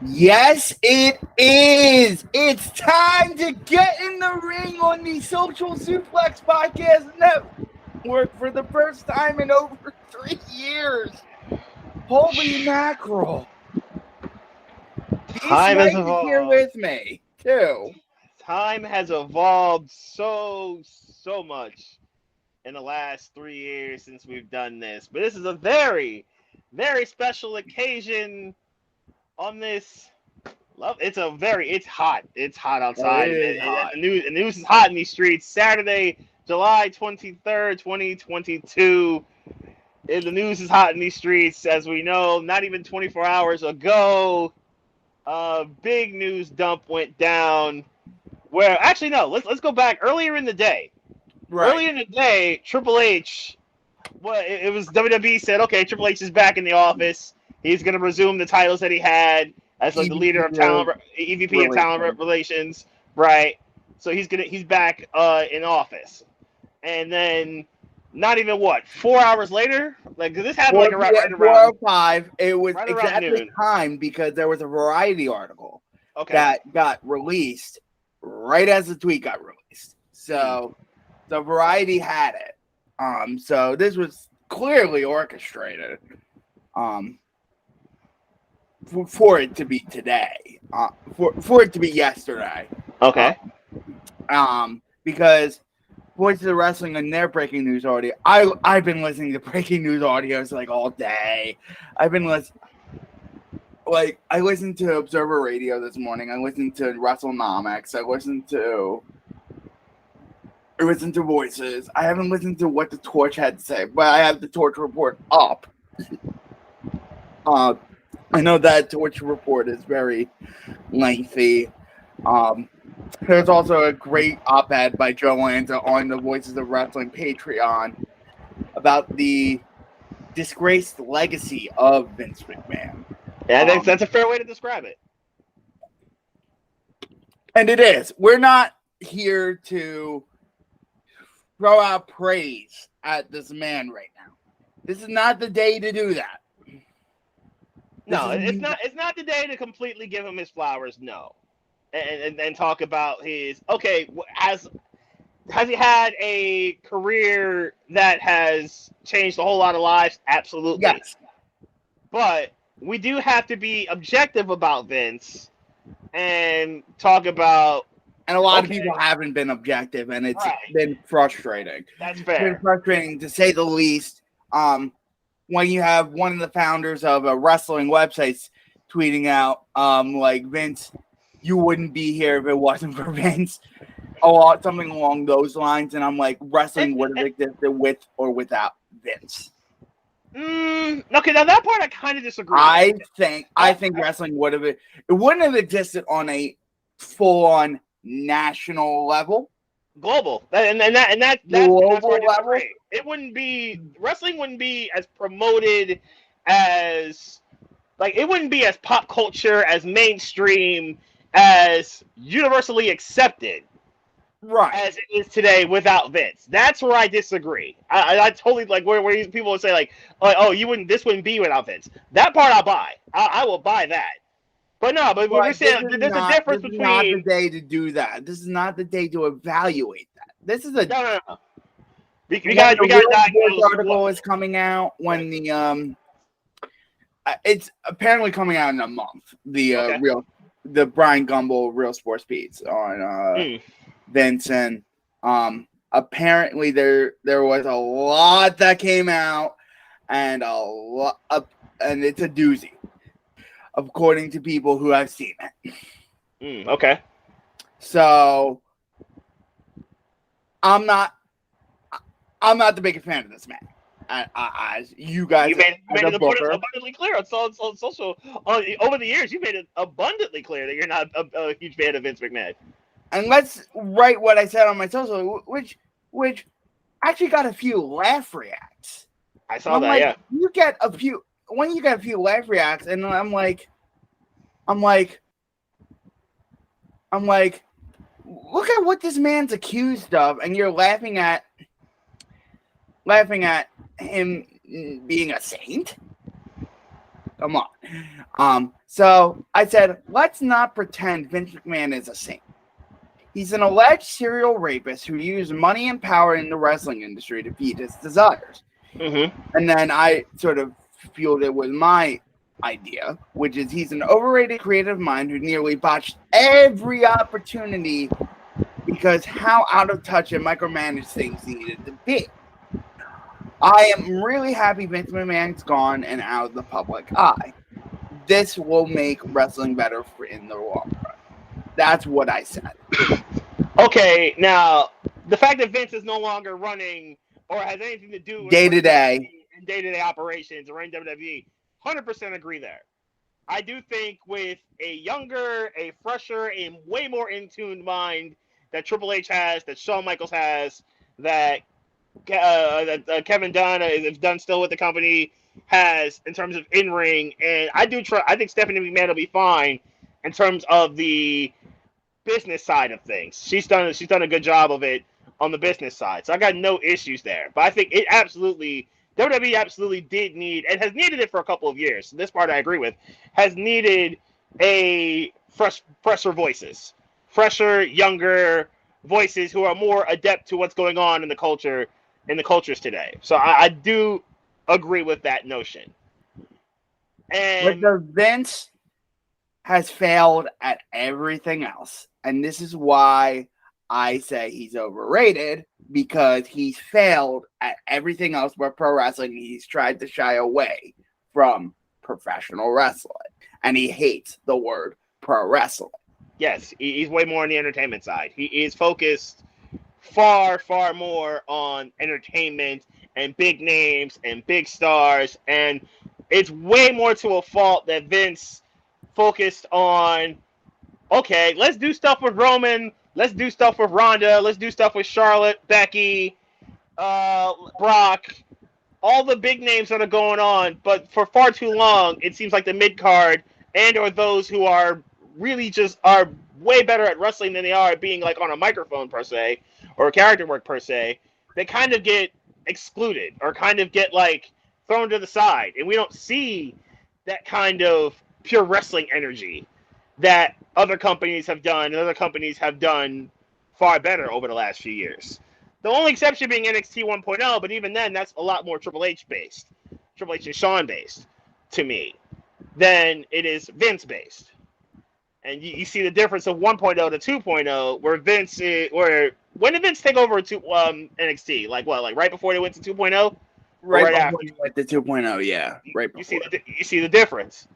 Yes, it is. It's time to get in the ring on the Social Suplex Podcast Network for the first time in over 3 years. Holy mackerel. Time has Mike is here evolved. with me, too. Time has evolved so much in the last 3 years since we've done this. But this is a very special occasion on this. It's hot. It's hot Oh, it outside. is hot. The news is hot in these streets. Saturday, July 23rd, 2022. The news is hot in these streets, as we know. Not even 24 hours ago, a big news dump went down. Where actually no, let's go back earlier in the day. Right. Earlier in the day, Triple H, it was WWE said, okay, Triple H is back in the office. He's going to resume the titles that he had as like the leader of EVP of talent relations, right? So he's back in office, and then not even 4 hours later, like this happened like right around 4:05. It was right exactly timed because there was a Variety article that got released right as the tweet got released. So the Variety had it. So this was clearly orchestrated. For it to be today. For it to be yesterday. Okay. Because Voices of Wrestling and their breaking news audio. I've been listening to breaking news audios like all day. I've been listening. Like, I listened to Observer Radio this morning. I listened to WrestleNomics. I listened to Voices. I haven't listened to what the Torch had to say, but I have the Torch report up. I know that Torch report is very lengthy. There's also a great op-ed by Joe Lanza on the Voices of Wrestling Patreon about the disgraced legacy of Vince McMahon. Yeah, that's a fair way to describe it. And it is. We're not here to throw out praise at this man right now. This is not the day to do that. No, it's not. It's not the day to completely give him his flowers. No, and talk about his. Okay, has he had a career that has changed a whole lot of lives? Absolutely. Yes. But we do have to be objective about Vince and talk about. And a lot of people haven't been objective, and it's been frustrating. That's fair. It's been frustrating to say the least. When you have one of the founders of a wrestling website tweeting out, like, Vince, you wouldn't be here if it wasn't for Vince. Something along those lines. And I'm like, wrestling would have existed with or without Vince. Okay, now that part I kind of disagree. I think wrestling would have. It wouldn't have existed on a full-on national level. Global, that's global level. It wouldn't be wrestling. Wouldn't be as promoted as it wouldn't be as pop culture, as mainstream, as universally accepted, right? As it is today without Vince. That's where I disagree. I totally like where people would say like, oh, this wouldn't be without Vince. That part I'll buy. I will buy that. But no, but we're saying there's a difference between. This is not the day to do that. This is not the day to evaluate that. This is a no. We got the article is coming out when the it's apparently coming out in a month. The Brian Gumbel Real Sports Beats on Vince, and apparently there was a lot that came out, and and it's a doozy, according to people who have seen it. Okay. So I'm not the biggest fan of this man. As you guys, you made it abundantly clear on social. Over the years, you made it abundantly clear that you're not a huge fan of Vince McMahon. And let's write what I said on my social, which actually got a few laugh reacts. I saw that. Yeah. You get a few laugh reacts, and I'm like, look at what this man's accused of, and you're laughing at him being a saint. Come on. So I said, let's not pretend Vince McMahon is a saint. He's an alleged serial rapist who used money and power in the wrestling industry to feed his desires. Mm-hmm. And then I sort of fueled it with my idea, which is he's an overrated creative mind who nearly botched every opportunity because how out of touch and micromanaged things needed to be. I am really happy Vince McMahon's gone and out of the public eye. This will make wrestling better in the long run. That's what I said. Okay, now the fact that Vince is no longer running or has anything to do with day-to-day operations or in WWE, 100% agree there. I do think with a younger, a fresher, a way more in-tuned mind that Triple H has, that Shawn Michaels has, that Kevin Dunn, if Dunn still with the company, has in terms of in-ring, and I think Stephanie McMahon will be fine in terms of the business side of things. She's done a good job of it on the business side, so I got no issues there. But I think WWE absolutely did need, and has needed it for a couple of years. This part I agree with, has needed a fresher voices, fresher, younger voices who are more adept to what's going on in the cultures today. So I do agree with that notion. And but the Vince has failed at everything else, and this is why I say he's overrated, because he's failed at everything else but pro wrestling. He's tried to shy away from professional wrestling, and he hates the word pro wrestling. Yes, he's way more on the entertainment side. He is focused far, far more on entertainment and big names and big stars, and it's way more to a fault that Vince focused on, okay, let's do stuff with Roman, let's do stuff with Ronda, let's do stuff with Charlotte, Becky, Brock, all the big names that are going on, but for far too long, it seems like the mid-card and or those who are really just are way better at wrestling than they are at being like on a microphone per se, or character work per se, they kind of get excluded or kind of get like thrown to the side, and we don't see that kind of pure wrestling energy that other companies have done and other companies have done far better over the last few years. The only exception being NXT 1.0, but even then, that's a lot more Triple H based, Triple H and Shawn based to me, than it is Vince based. And you see the difference of 1.0 to 2.0, where Vince is, when did Vince take over NXT? Like right before they went to 2.0? Right after you went to 2.0, yeah. Right before. You see the difference.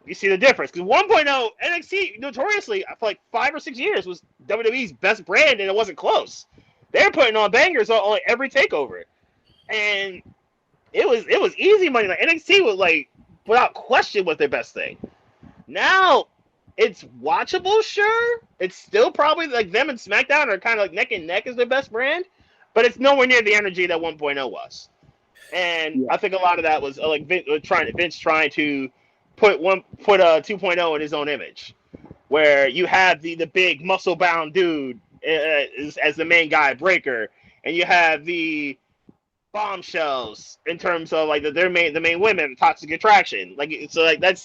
You see the difference. Because 1.0, NXT, notoriously, for like 5 or 6 years, was WWE's best brand, and it wasn't close. They were putting on bangers on every takeover. And it was easy money. Like NXT was like, without question, was their best thing. Now, it's watchable, sure. It's still probably like them and SmackDown are kind of like neck and neck as their best brand, but it's nowhere near the energy that 1.0 was. And I think a lot of that was like Vince trying to put 2.0 in his own image, where you have the big muscle bound dude as the main guy, Breaker, and you have the bombshells in terms of like the main women, Toxic Attraction. Like so, like that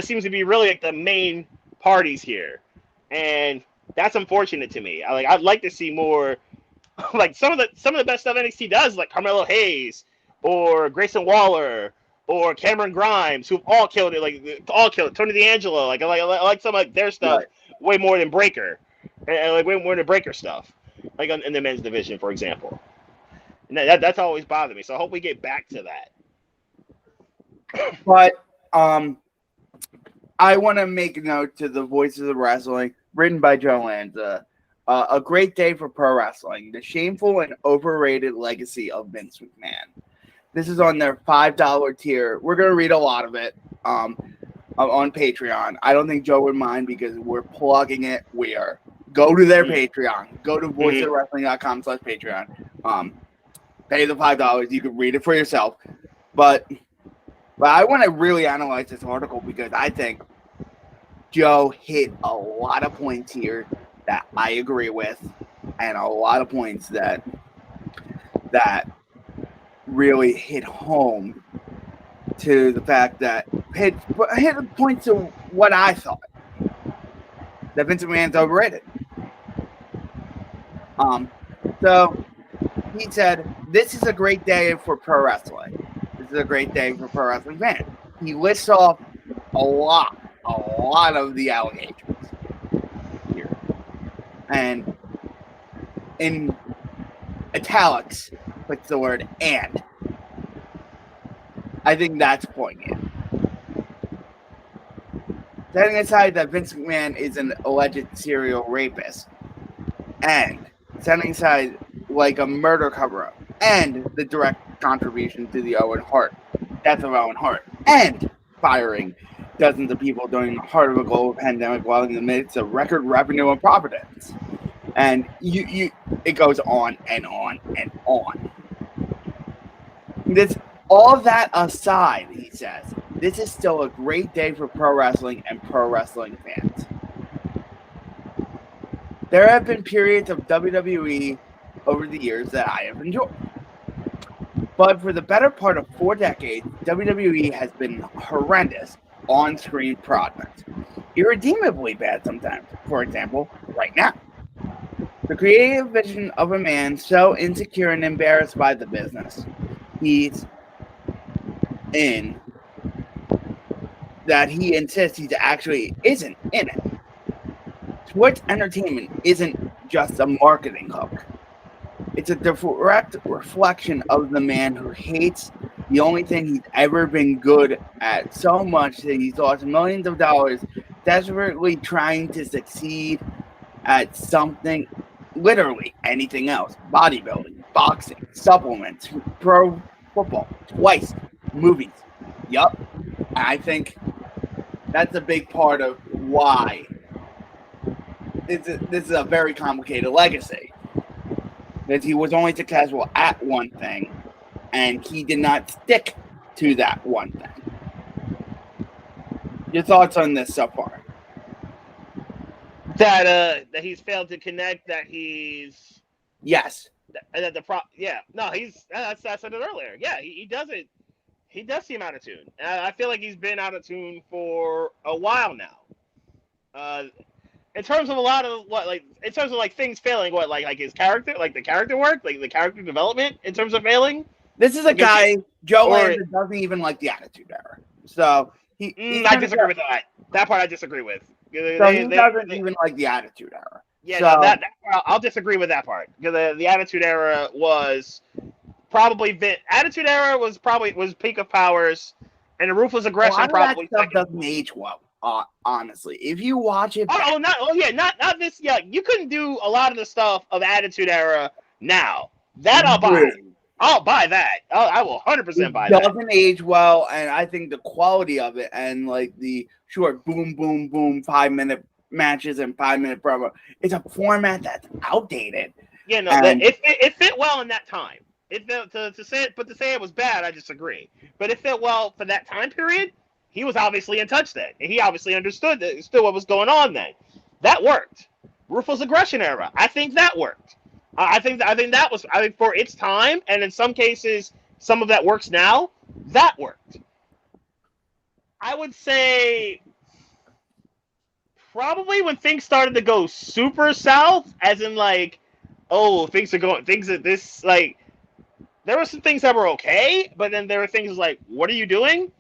seems to be really like the main parties here, and that's unfortunate to me. I'd like to see more like some of the best stuff NXT does, like Carmelo Hayes or Grayson Waller or Cameron Grimes, who've all killed it. Tony D'Angelo, I like some of their stuff way more than Breaker, and like way more than Breaker stuff, like in the men's division, for example. And that's always bothered me. So I hope we get back to that. But I want to make a note to the Voices of Wrestling, written by Joe Lanza. A great day for pro wrestling. The shameful and overrated legacy of Vince McMahon. This is on their $5 tier. We're going to read a lot of it on Patreon. I don't think Joe would mind because we're plugging it. Go to their Patreon. Go to voicesofwrestling.com/Patreon. Pay the $5. You can read it for yourself. But I want to really analyze this article because I think Joe hit a lot of points here that I agree with, and a lot of points that really hit home to the fact that hit points to what I thought, that Vince McMahon's overrated. So he said, "This is a great day for pro wrestling. This is a great day for pro wrestling fans." He lists off a lot of the allegations here, and in italics puts the word "and." I think that's poignant. Setting aside that Vince McMahon is an alleged serial rapist, and setting aside like a murder cover-up, and the direct contribution to the death of Owen Hart, and firing dozens of people during the heart of a global pandemic while in the midst of record revenue and profits. And it goes on and on and on. All that aside, he says, this is still a great day for pro wrestling and pro wrestling fans. There have been periods of WWE over the years that I have enjoyed. But for the better part of 4 decades, WWE has been horrendous on-screen product. Irredeemably bad sometimes. For example, right now. The creative vision of a man so insecure and embarrassed by the business he's in that he insists he actually isn't in it. Sports entertainment isn't just a marketing hook. It's a direct reflection of the man who hates the only thing he's ever been good at so much that he's lost millions of dollars desperately trying to succeed at something, literally anything else. Bodybuilding, boxing, supplements, pro football, twice, movies. Yup. I think that's a big part of why this is a very complicated legacy. Because he was only successful at one thing, and he did not stick to that one thing. Your thoughts on this so far? That he's failed to connect. That he's yes. That the I said it earlier. Yeah, he doesn't. He does seem out of tune. I feel like he's been out of tune for a while now. In terms of a lot of in terms of like things failing, like his character, like the character work, like the character development, in terms of failing. This is a guy, Joe Landon doesn't even like the Attitude Era. So I disagree with that. That part I disagrry with. So he doesn't even like the Attitude Era. Yeah, so, that I'll disagree with that part. Because the Attitude Era was probably Attitude Era was peak of powers, and the Ruthless Aggression probably that stuff doesn't age well. Honestly, if you watch it, not this. Yeah, you couldn't do a lot of the stuff of Attitude Era now. That I'll buy. I'll buy that. I will 100% buy that. It doesn't age well, and I think the quality of it and like the short boom, boom, boom, 5-minute matches and 5-minute promo, it's a format that's outdated. Yeah, no, it fit well in that time. To say it was bad, I disagree. But it fit well for that time period. He was obviously in touch then, and he obviously understood what was going on then. That worked. Ruthless Aggression Era, I think that worked. I think for its time, and in some cases, some of that works now. That worked. I would say probably when things started to go super south, as in like, there were some things that were okay, but then there were things like, what are you doing?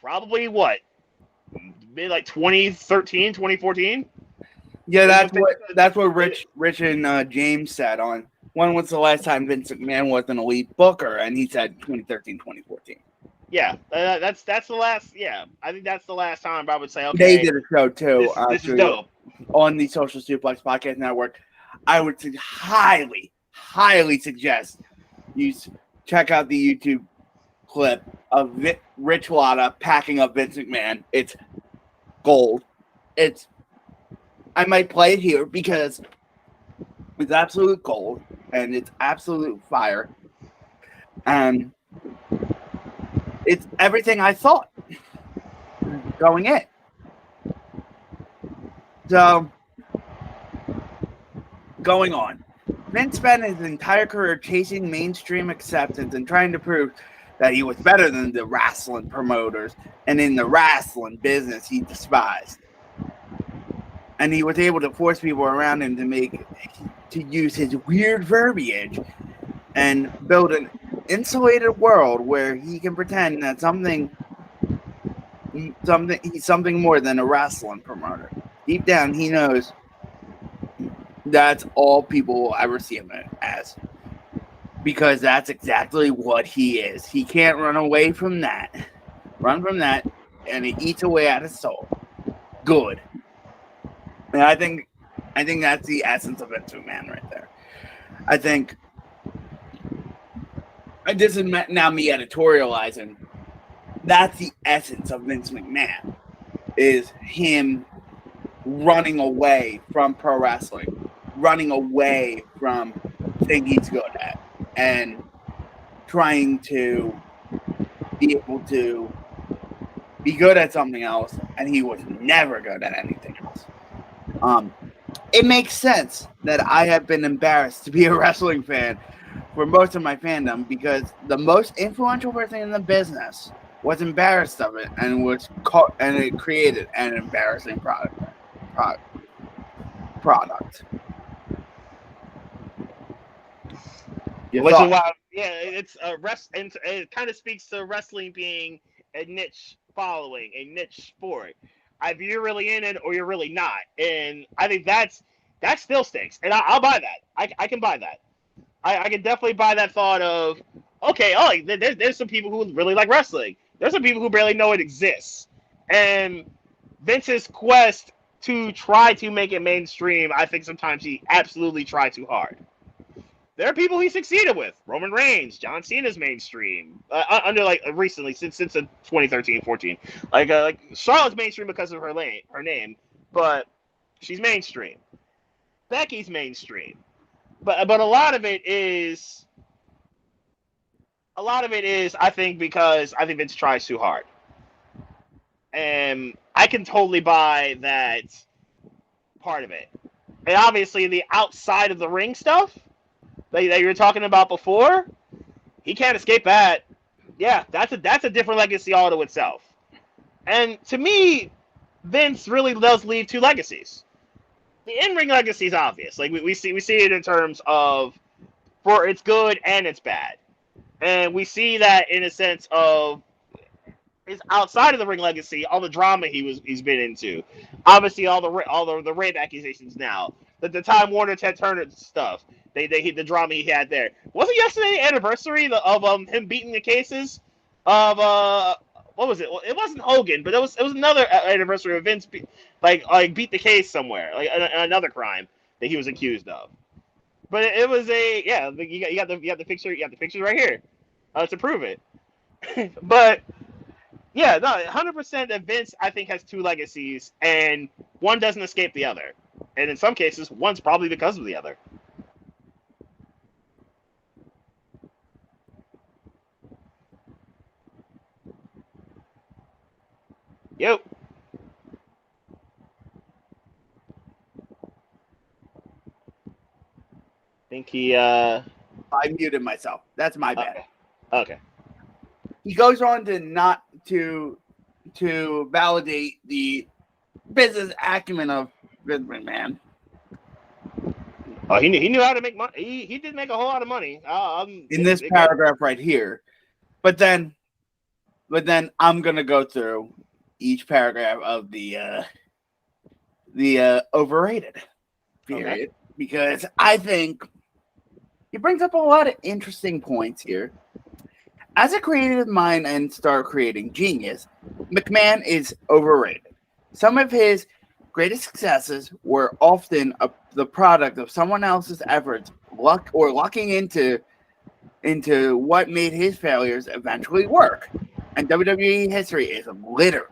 Probably what? Maybe like 2013, 2014? Yeah, that's what Rich and James said on when was the last time Vince McMahon was an elite booker, and he said 2013, 2014. Yeah, that's the last. Yeah, I think that's the last time I would say. Okay, they did a show too. This is dope on the Social Suplex Podcast Network. I would highly suggest you check out the YouTube clip of Rich Latta packing up Vince McMahon. It's gold. I might play it here because it's absolute gold and it's absolute fire. And it's everything I thought going in. So, going on. Vince spent his entire career chasing mainstream acceptance and trying to prove that he was better than the wrestling promoters, and in the wrestling business he despised. And he was able to force people around him to use his weird verbiage and build an insulated world where he can pretend that he's something more than a wrestling promoter. Deep down, he knows that's all people will ever see him as, because that's exactly what he is. He can't run away from that. And it eats away at his soul. Good. And I think that's the essence of Vince McMahon right there. I think this is now me editorializing. That's the essence of Vince McMahon, is him running away from pro wrestling, running away from thing he's good at, and trying to be able to be good at something else, and he was never good at anything else. It makes sense that I have been embarrassed to be a wrestling fan for most of my fandom, because the most influential person in the business was embarrassed of it and it created an embarrassing product. Which is why, it's a and it kind of speaks to wrestling being a niche following, a niche sport. Either you're really in it or you're really not, and I think that still stinks, and I'll buy that. I can buy that. I can definitely buy that thought of, okay, there's some people who really like wrestling. There's some people who barely know it exists, and Vince's quest to try to make it mainstream, I think sometimes he absolutely tried too hard. There are people he succeeded with. Roman Reigns, John Cena's mainstream. Recently, since 2013-14. Like Charlotte's mainstream because of her name, but she's mainstream. Becky's mainstream. But a lot of it is I think because I think Vince tries too hard. And I can totally buy that part of it. And obviously the outside of the ring stuff that you were talking about before, he can't escape that. Yeah, that's a different legacy all to itself. And to me, Vince really does leave two legacies. The in-ring legacy is obvious. Like we see it in terms of for its good and its bad. And we see that in a sense of his outside of the ring legacy, all the drama he's been into. Obviously all the rape accusations now. The Time Warner Ted Turner stuff. The drama he had there. Wasn't yesterday the anniversary of him beating the cases of what was it? Well, it wasn't Hogan, but it was another anniversary of Vince beat the case somewhere, like another crime that he was accused of. But it was you got the picture right here to prove it. But yeah, no, 100% that Vince I think has two legacies, and one doesn't escape the other, and in some cases one's probably because of the other. Yep. I think he I muted myself. That's my bad. Okay. He goes on to not to validate the business acumen of Vince McMahon. Oh, he knew how to make money. He did make a whole lot of money. In this paragraph right here. But then I'm gonna go through each paragraph of the overrated period, because I think he brings up a lot of interesting points here. As a creative mind and star creating genius, McMahon is overrated. Some of his greatest successes were often the product of someone else's efforts, luck, or lucking into what made his failures eventually work. And WWE history is littered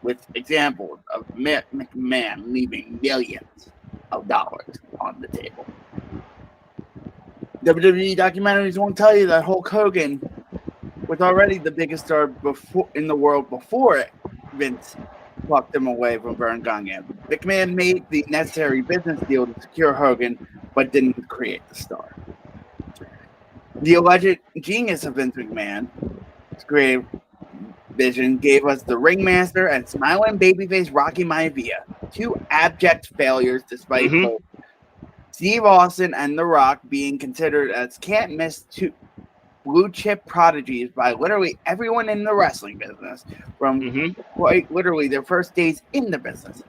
with examples of McMahon leaving millions of dollars on the table. WWE documentaries won't tell you that Hulk Hogan was already the biggest star in the world before Vince plucked him away from Vern Gagne. McMahon made the necessary business deal to secure Hogan, but didn't create the star. The alleged genius of Vince McMahon creative vision gave us the Ringmaster and smiling babyface Rocky Maivia, two abject failures despite both Steve Austin and The Rock being considered as can't-miss two blue chip prodigies by literally everyone in the wrestling business from quite literally their first days in the business.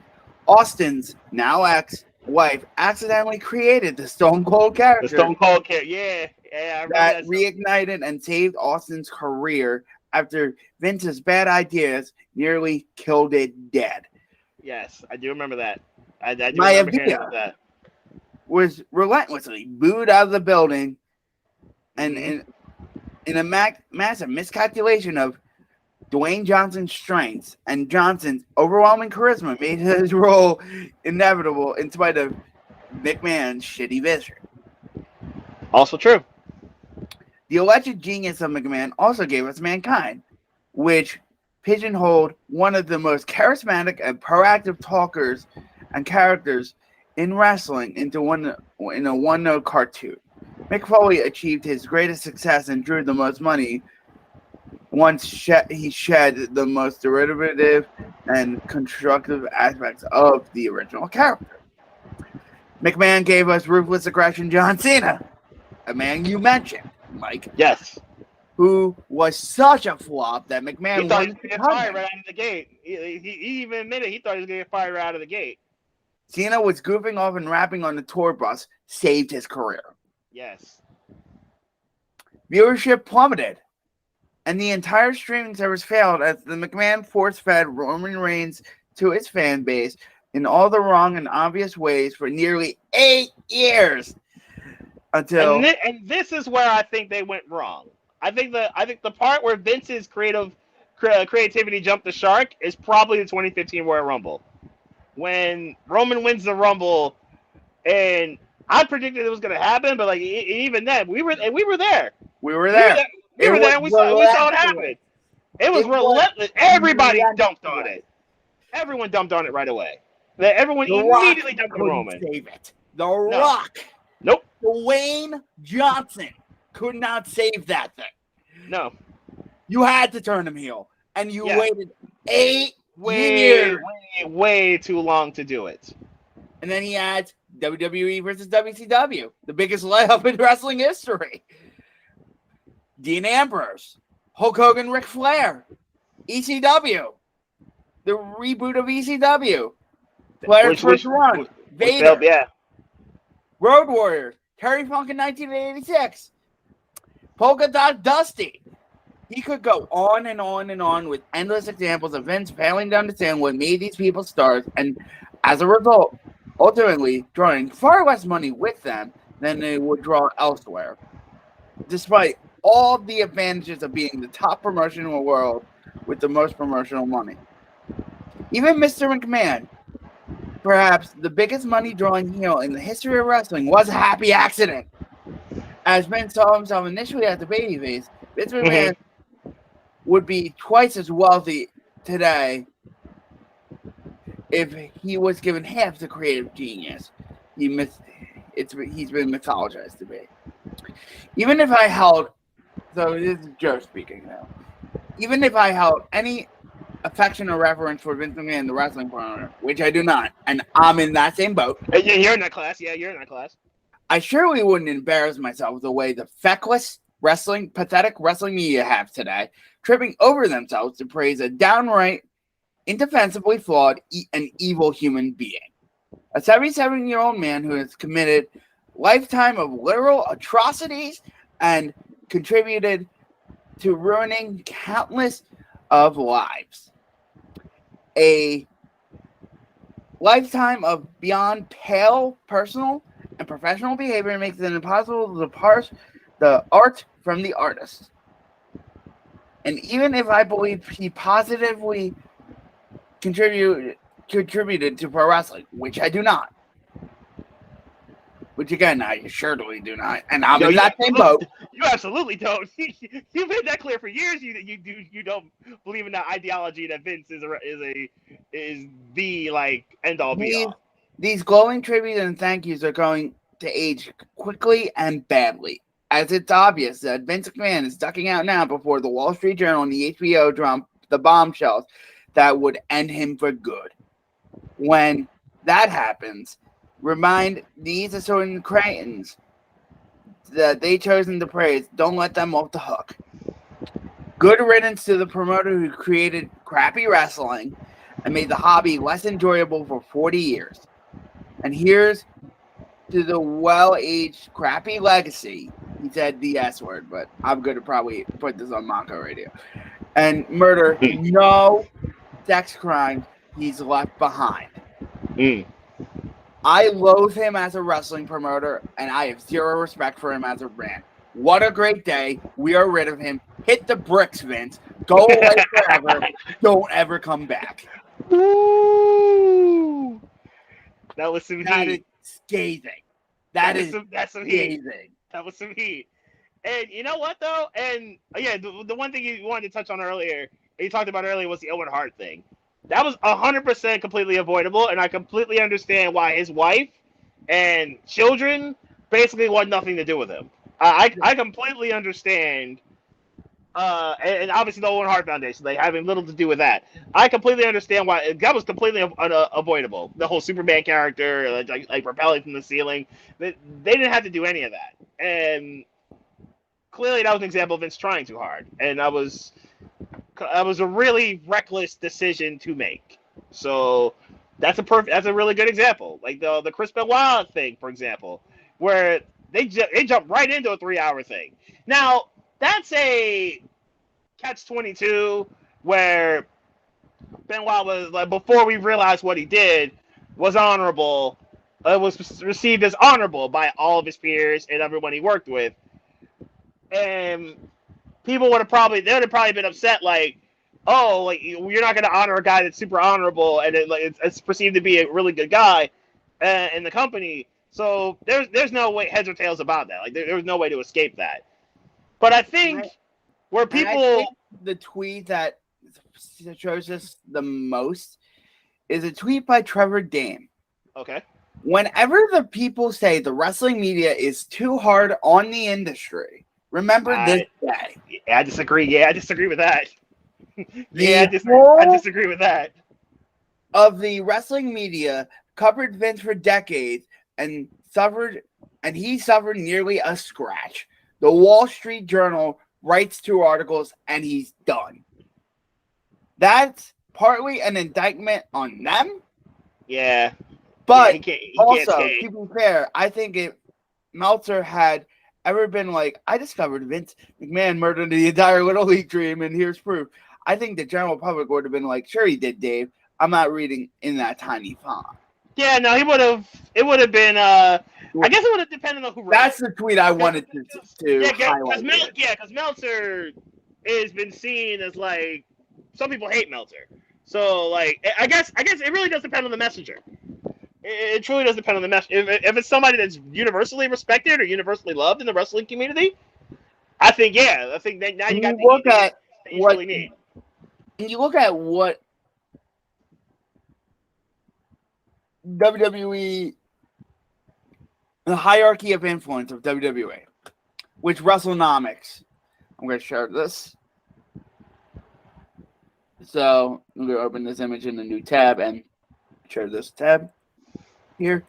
Austin's now ex-wife accidentally created the Stone Cold character. The Stone Cold character, yeah, I remember that reignited and saved Austin's career after Vince's bad ideas nearly killed it dead. Yes, I do remember that. I do remember hearing about that. Was relentlessly booed out of the building, and in a massive miscalculation of Dwayne Johnson's strengths and Johnson's overwhelming charisma made his role inevitable in spite of McMahon's shitty vision. Also true. The alleged genius of McMahon also gave us Mankind, which pigeonholed one of the most charismatic and proactive talkers and characters in wrestling in a one-note cartoon. Mick Foley achieved his greatest success and drew the most money once he shed the most derivative and constructive aspects of the original character. McMahon gave us ruthless aggression John Cena, a man you mentioned, Mike. Yes. Who was such a flop that McMahon he thought he was going to get fired right out of the gate. He even admitted he thought he was going to get fired right out of the gate. Cena was goofing off and rapping on the tour bus, saved his career. Yes. Viewership plummeted, and the entire streaming service failed as the McMahon force-fed Roman Reigns to his fan base in all the wrong and obvious ways for nearly 8 years. Until and this is where I think they went wrong. I think the part where Vince's creativity jumped the shark is probably the 2015 Royal Rumble, when Roman wins the Rumble, and I predicted it was going to happen, but like even then, we were there. We were there. We were there. And we saw it happen. It was relentless. Everybody dumped on it. Everyone dumped on it right away. Everyone immediately dumped on Roman. Save it. The Rock. Nope. Dwayne Johnson could not save that thing. No. You had to turn him heel, and you waited 8 years. Way too long to do it. And then he adds WWE versus WCW, the biggest layup in wrestling history. Dean Ambrose, Hulk Hogan, Ric Flair, ECW, the reboot of ECW, Flair's first run, Vader, Road Warriors, Terry Funk in 1986, Polka Dot Dusty. He could go on and on and on with endless examples of Vince failing to understand what made these people stars, and as a result, ultimately drawing far less money with them than they would draw elsewhere, despite all the advantages of being the top promotion in the world with the most promotional money. Even Mr. McMahon, perhaps the biggest money-drawing heel in the history of wrestling, was a happy accident. As Vince saw himself initially as the babyface, Vince McMahon would be twice as wealthy today if he was given half the creative genius he's been mythologized to be. Even if I held, so this is Joe speaking now, even if I held any affection or reverence for Vince McMahon, the wrestling promoter, which I do not, and I'm in that same boat. You're in that class. Yeah, you're in that class. I surely wouldn't embarrass myself the way the feckless pathetic wrestling media have today, tripping over themselves to praise a downright, indefensibly flawed and evil human being. A 77-year-old man who has committed lifetime of literal atrocities and contributed to ruining countless of lives. A lifetime of beyond pale personal and professional behavior makes it impossible to parse the art from the artist. And even if I believe he positively contributed to pro wrestling, which I do not, which again I surely do not, and I'm in that same boat. You absolutely don't. You've made that clear for years. You don't believe in that ideology that Vince is the like end all be all. These glowing tributes and thank yous are going to age quickly and badly. as it's obvious that Vince McMahon is ducking out now before the Wall Street Journal and the HBO dropped the bombshells that would end him for good. When that happens, remind these assorted Cretans that they chosen to praise. Don't let them off the hook. Good riddance to the promoter who created crappy wrestling and made the hobby less enjoyable for 40 years. And here's to the well-aged crappy legacy. He said the S word, but I'm going to probably put this on Mako Radio. And murder, no sex crimes he's left behind. I loathe him as a wrestling promoter, and I have zero respect for him as a brand. What a great day. We are rid of him. Hit the bricks, Vince. Go away forever. Don't ever come back. Ooh. That was some That heat. is scathing. That's some heat. scathing. That was some heat. And you know what, though? And, yeah, the one thing you wanted to touch on earlier, you talked about earlier, was the Owen Hart thing. That was 100% completely avoidable, and I completely understand why his wife and children basically want nothing to do with him. I completely understand, and obviously the Owen Hart Foundation, they having little to do with that. I completely understand why that was completely avoidable. The whole Superman character, like propelling from the ceiling, they didn't have to do any of that. And clearly that was an example of Vince trying too hard, and that was a really reckless decision to make. So that's a really good example. Like the Chris Benoit thing, for example, where they jumped right into a 3-hour thing. Now that's a catch-22 where Benoit was like, before we realized what he did, was honorable. Was received as honorable by all of his peers and everyone he worked with, and people would have probably been upset, like, oh, like you're not going to honor a guy that's super honorable and it's perceived to be a really good guy in the company. So there's no way heads or tails about that. Like there's no way to escape that. But I think where people the tweet that shows us the most is a tweet by Trevor Dame. Okay. Whenever the people say the wrestling media is too hard on the industry, remember this day. I disagree. Yeah, I disagree with that. I disagree with that. Of the wrestling media covered Vince for decades and he suffered nearly a scratch. The Wall Street Journal writes 2 articles and he's done. That's partly an indictment on them. Yeah. But he can't also, to be fair, I think if Meltzer had ever been like, I discovered Vince McMahon murdered the entire Little League dream, and here's proof, I think the general public would have been like, sure he did, Dave. I'm not reading in that tiny font. Yeah, no, he would have. It would have been. I guess it would have depended on who wrote. That's the tweet I wanted to highlight. Because Meltzer has been seen as like, some people hate Meltzer. So like, I guess it really does depend on the messenger. It truly does depend on the messenger. If it's somebody that's universally respected or universally loved in the wrestling community, I think that now you got the look at you really need. And you look at what WWE, the hierarchy of influence of WWE, which WrestleNomics. I'm going to share this. So I'm going to open this image in a new tab and share this tab here.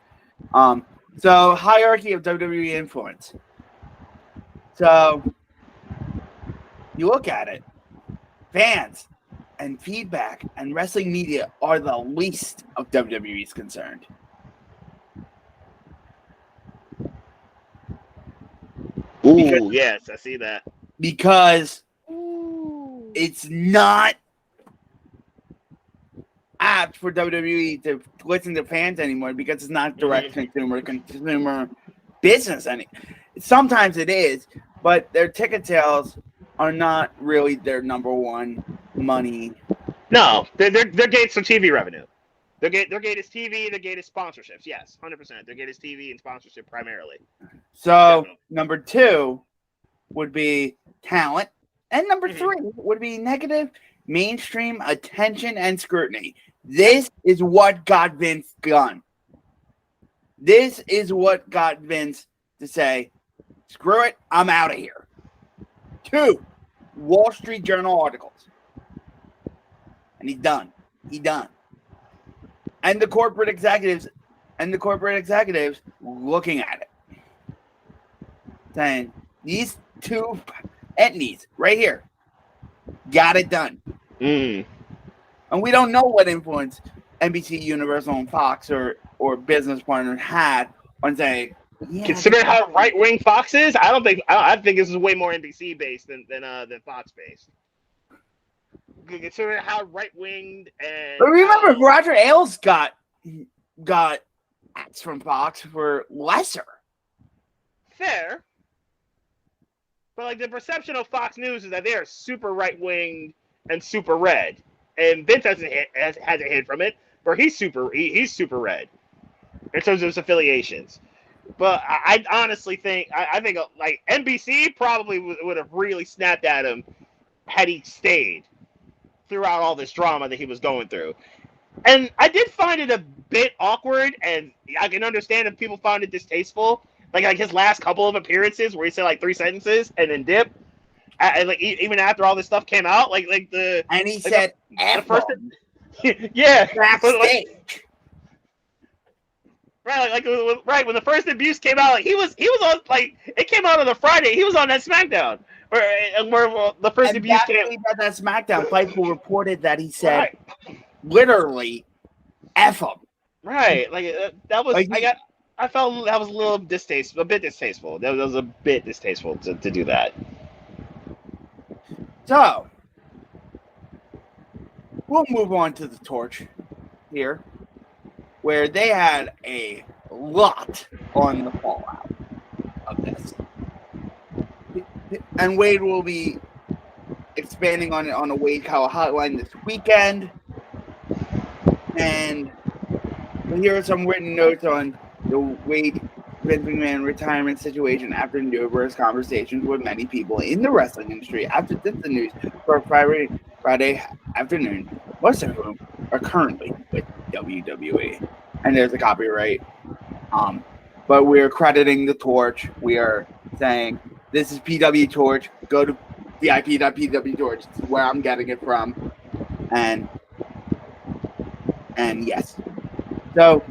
So hierarchy of WWE influence. So you look at it, fans and feedback and wrestling media are the least of WWE's concerned. Ooh, yes, I see that. Because it's not apt for WWE to listen to fans anymore because it's not direct consumer business sometimes it is, but their ticket sales are not really their number one money. No, their gates are TV revenue. Their gate is TV. Their gate is sponsorships. Yes, 100%. Their gate is TV and sponsorship primarily. So definitely. Number 2 would be talent, and number 3 would be negative mainstream attention and scrutiny. This is what got Vince done. This is what got Vince to say, Screw it, I'm out of here. 2 Wall Street Journal articles. And he's done. And the corporate executives looking at it. Saying, these 2 entities right here got it done. And we don't know what influence NBC, Universal, and Fox or business partners had on saying, considering how right-wing Fox is, I think this is way more NBC based than Fox based. Considering how right-winged and. But remember, Roger Ailes got acts from Fox for lesser. Fair. But like the perception of Fox News is that they are super right-winged and super red, and Vince hasn't hid from it, but he's super red in terms of his affiliations. But I honestly think I think like NBC probably would have really snapped at him had he stayed throughout all this drama that he was going through. And I did find it a bit awkward, and I can understand if people found it distasteful. Like his last couple of appearances where he said like 3 sentences and then dip. And like even after all this stuff came out, and he said the first, yeah, backstage. Right, when the first abuse came out, like he was on, like it came out on the Friday. He was on that SmackDown where the first abuse came. That SmackDown, Fightful reported that he said literally "F him." Right, that was I felt that was a bit distasteful. That was a bit distasteful to do that. So we'll move on to the Torch here, where they had a lot on the fallout of this. And Wade will be expanding on it on a Wade Call hotline this weekend. And here are some written notes on the Wade Vince McMahon retirement situation after numerous conversations with many people in the wrestling industry after the news for Friday afternoon, most of whom are currently with WWE. And there's a copyright. But we're crediting the Torch. We are saying, this is PW Torch. Go to VIP.pwtorch. This is where I'm getting it from. And yes. So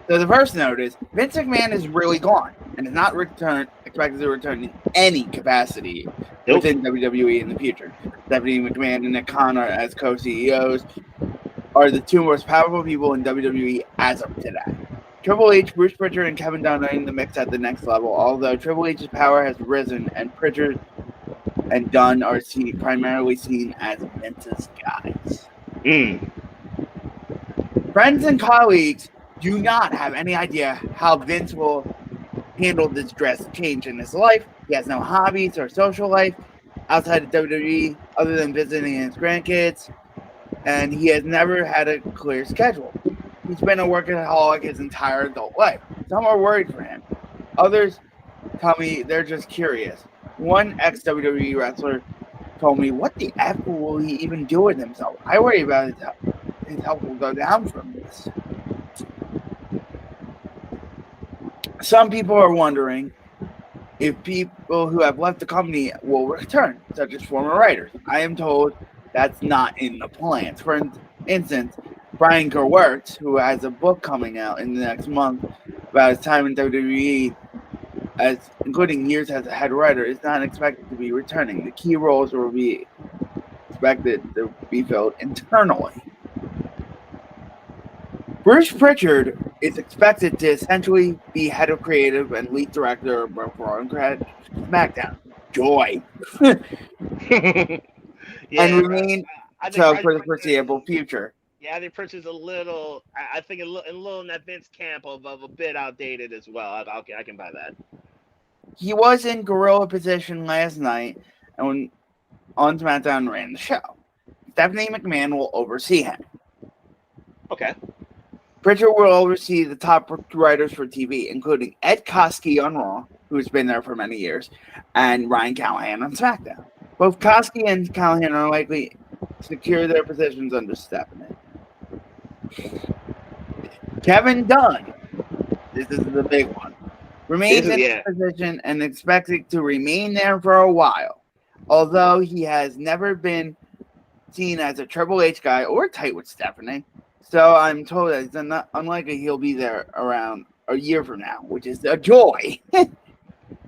the first note is Vince McMahon is really gone and is not expected to return in any capacity within WWE in the future. Stephanie McMahon and Nick Khan as co-CEOs are the 2 most powerful people in WWE as of today. Triple H, Bruce Pritchard, and Kevin Dunn are in the mix at the next level, although Triple H's power has risen and Pritchard and Dunn are primarily seen as Vince's guys. Friends and colleagues do not have any idea how Vince will handle this drastic change in his life. He has no hobbies or social life outside of WWE other than visiting his grandkids, and he has never had a clear schedule. He's been a workaholic his entire adult life. Some are worried for him. Others tell me they're just curious. One ex-WWE wrestler told me, what the F will he even do with himself? I worry about his health will go down from this. Some people are wondering if people who have left the company will return, such as former writers. I am told that's not in the plans. For instance, Brian Gewirtz, who has a book coming out in the next month about his time in WWE, including years as a head writer, is not expected to be returning. The key roles will be expected to be filled internally. Bruce Pritchard is expected to essentially be head of creative and lead director of Raw and SmackDown. Joy. And remain so for the foreseeable future. Yeah, I think Pritchard's a little in that Vince camp of a bit outdated as well. I can buy that. He was in gorilla position last night and on SmackDown ran the show. Stephanie McMahon will oversee him. Okay. Pritchard will oversee the top writers for TV, including Ed Koskey on Raw, who's been there for many years, and Ryan Callahan on SmackDown. Both Koskey and Callahan are likely to secure their positions under Stephanie. Kevin Dunn, this is the big one, remains in his position and expected to remain there for a while. Although he has never been seen as a Triple H guy or tight with Stephanie. So I'm told that it's unlikely he'll be there around a year from now, which is a joy.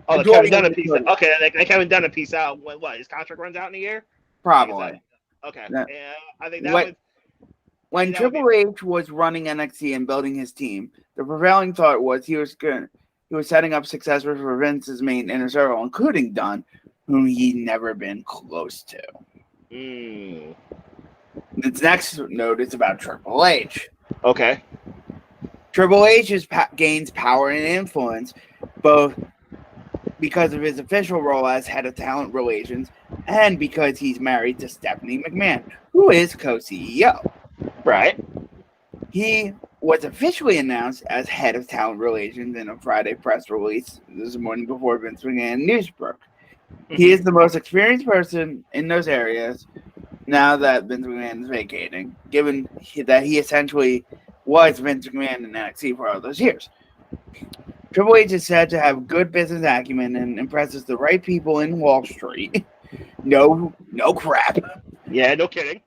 Oh, Kevin Dunn a piece out. Okay, like Kevin Dunn a piece out. What, his contract runs out in a year? Probably. Okay. Yeah. I think that when Triple H was running NXT and building his team, the prevailing thought was he was setting up successors for Vince's main inner circle, including Dunn, whom he'd never been close to. This next note is about Triple H. Okay. Triple H gains power and influence both because of his official role as head of talent relations and because he's married to Stephanie McMahon, who is co-CEO. Right. He was officially announced as head of talent relations in a Friday press release this morning before Vince McMahon news broke. He is the most experienced person in those areas now that Vince McMahon is vacating, given that he essentially was Vince McMahon in NXT for all those years. Triple H is said to have good business acumen and impresses the right people in Wall Street. No crap. Yeah, no kidding.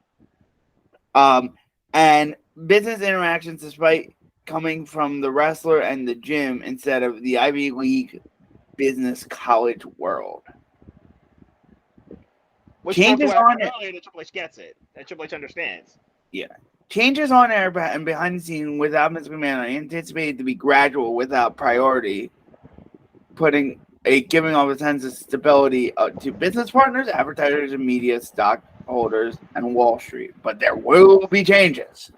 And business interactions despite coming from the wrestler and the gym instead of the Ivy League business college world. Which changes on it. Triple H gets it. And Triple H understands. Yeah. Changes on air and behind the scenes without Vince McMahon are anticipated to be gradual without priority, giving off a sense of stability to business partners, advertisers, and media, stockholders, and Wall Street. But there will be changes.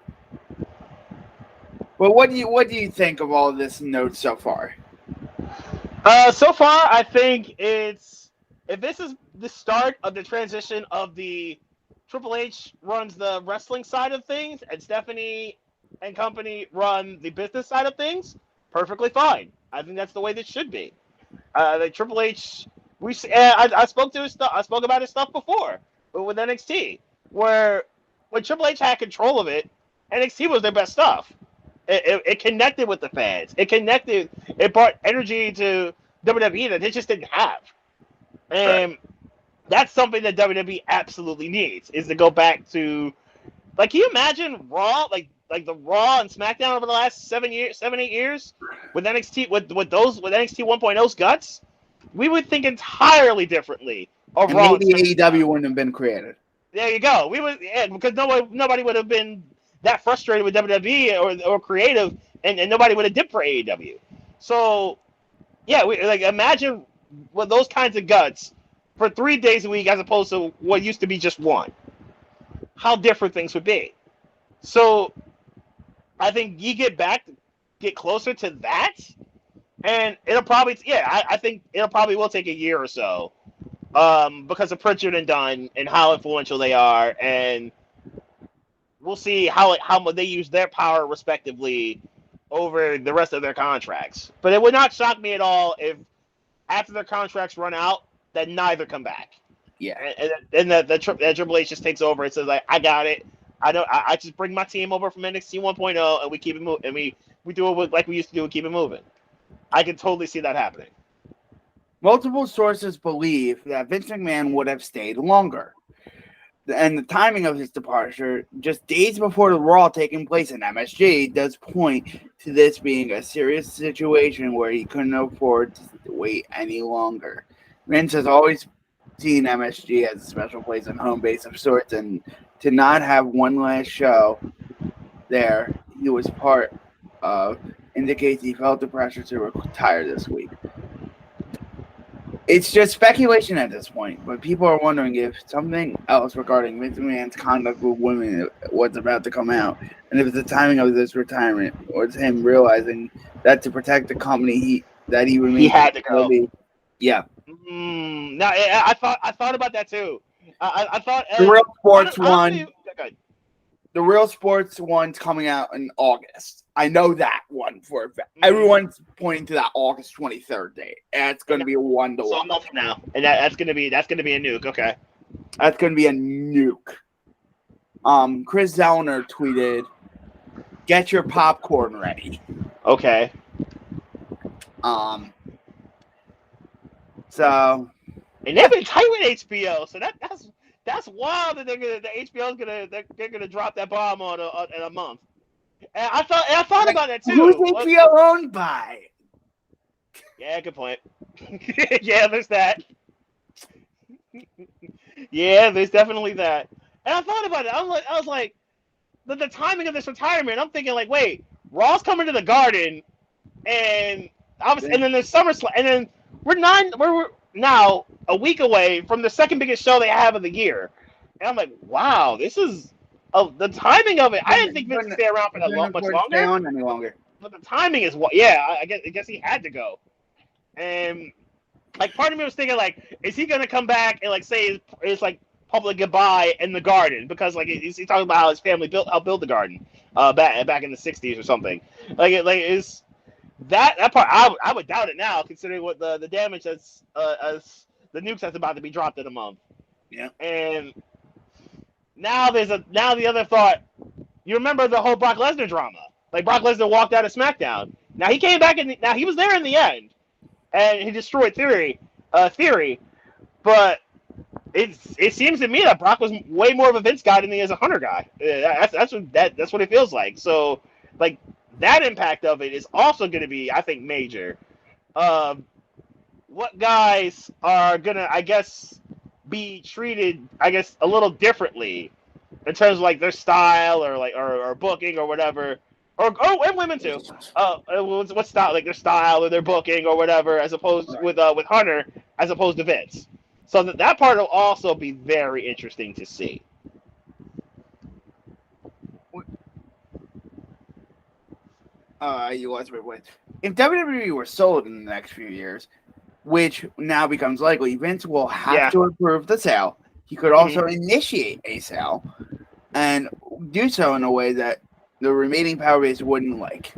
But what do you think of all of this note so far? So far, I think if this is the start of the transition of the Triple H runs the wrestling side of things and Stephanie and company run the business side of things, perfectly fine. I think that's the way this should be. The Triple H, I spoke about his stuff before with NXT, where when Triple H had control of it, NXT was their best stuff. It connected with the fans. It brought energy to WWE that it just didn't have. And that's something that WWE absolutely needs, is to go back to, like, can you imagine Raw, like the Raw and SmackDown over the last 8 years with NXT with NXT 1.0's guts? We would think entirely differently of and Raw. Maybe AEW wouldn't have been created. There you go. We would, because nobody would have been that frustrated with WWE or creative, and nobody would have dipped for AEW. So yeah, imagine with those kinds of guts for 3 days a week as opposed to what used to be just one. How different things would be. So I think you get closer to that, and it'll probably, I think it'll probably will take a year or so, because of Pritchard and Dunn and how influential they are, and we'll see how they use their power respectively over the rest of their contracts. But it would not shock me at all if after their contracts run out, that neither come back. Yeah. And that Triple H just takes over and says, like, I got it. I just bring my team over from NXT 1.0 and we keep it moving, and we do it like we used to do and keep it moving. I can totally see that happening. Multiple sources believe that Vince McMahon would have stayed longer. And the timing of his departure, just days before the Raw taking place in MSG, does point to this being a serious situation where he couldn't afford to wait any longer. Vince has always seen MSG as a special place and home base of sorts, and to not have one last show there he was part of indicates he felt the pressure to retire this week. It's just speculation at this point, but people are wondering if something else regarding Vince McMahon's conduct with women was about to come out, and if the timing of this retirement was him realizing that to protect the company he remained, he had to go. Yeah. No, I thought about that too. I thought the Real Sports one. The Real Sports one's coming out in August. I know that one for a fact. Everyone's pointing to that August 23rd date, and it's going to be a 1-1. So a month now, and that's going to be a nuke. Okay, that's going to be a nuke. Chris Zellner tweeted, "Get your popcorn ready." Okay. So, and they've been tight with HBO, so that's wild that they're gonna drop that bomb in a month. And I thought about that too. Who's HBO owned by? Yeah, good point. Yeah, there's that. Yeah, there's definitely that. And I thought about it. I was like, the timing of this retirement. I'm thinking like, wait, Raw's coming to the Garden, and and then there's SummerSlam, and then we're now a week away from the second biggest show they have of the year. And I'm like, wow, this is the timing of it. I didn't think Vince would stay around for that much longer. Stay on any longer. But the timing is what? Yeah, I guess he had to go. And like, part of me was thinking like, is he gonna come back and like say his like public goodbye in the Garden, because like he's talking about how his family helped build the Garden back in the '60s or something. Like is that part? I would doubt it now, considering what the damage that's as the nukes that's about to be dropped in a month. Yeah. And now the other thought. You remember the whole Brock Lesnar drama? Like, Brock Lesnar walked out of SmackDown. Now he came back now he was there in the end, and he destroyed Theory. But it seems to me that Brock was way more of a Vince guy than he is a Hunter guy. That's what it feels like. So, like, that impact of it is also going to be, I think, major. What guys are gonna, I guess, be treated, I guess, a little differently in terms of like their style or booking or whatever, and women too. What style, like their style or their booking or whatever, as opposed with Hunter, as opposed to Vince. So that part will also be very interesting to see. You lost my voice. If WWE were sold in the next few years, which now becomes likely, Vince will have to approve the sale. He could also initiate a sale and do so in a way that the remaining power base wouldn't like.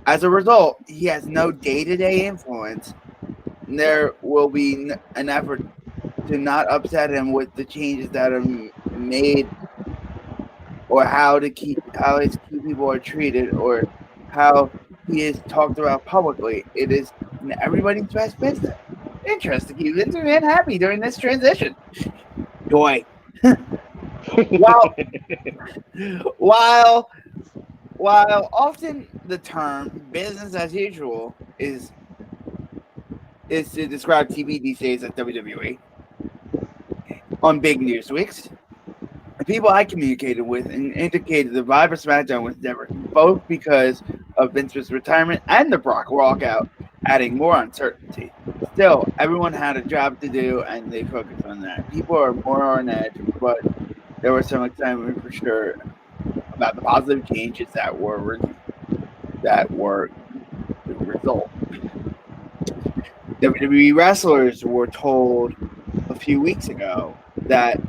As a result, he has no day-to-day influence. There will be an effort to not upset him with the changes that are made, or how his key people are treated, or how he is talked about publicly. It is in everybody's best business interest to keep Vince McMahon happy during this transition. Joy. While often the term business as usual is to describe TV these days at WWE on big news weeks, the people I communicated with and indicated the vibe of SmackDown was different, both because of Vince's retirement and the Brock walkout, adding more uncertainty. Still, everyone had a job to do, and they focused on that. People are more on edge, but there was some excitement for sure about the positive changes that were the result. WWE wrestlers were told a few weeks ago that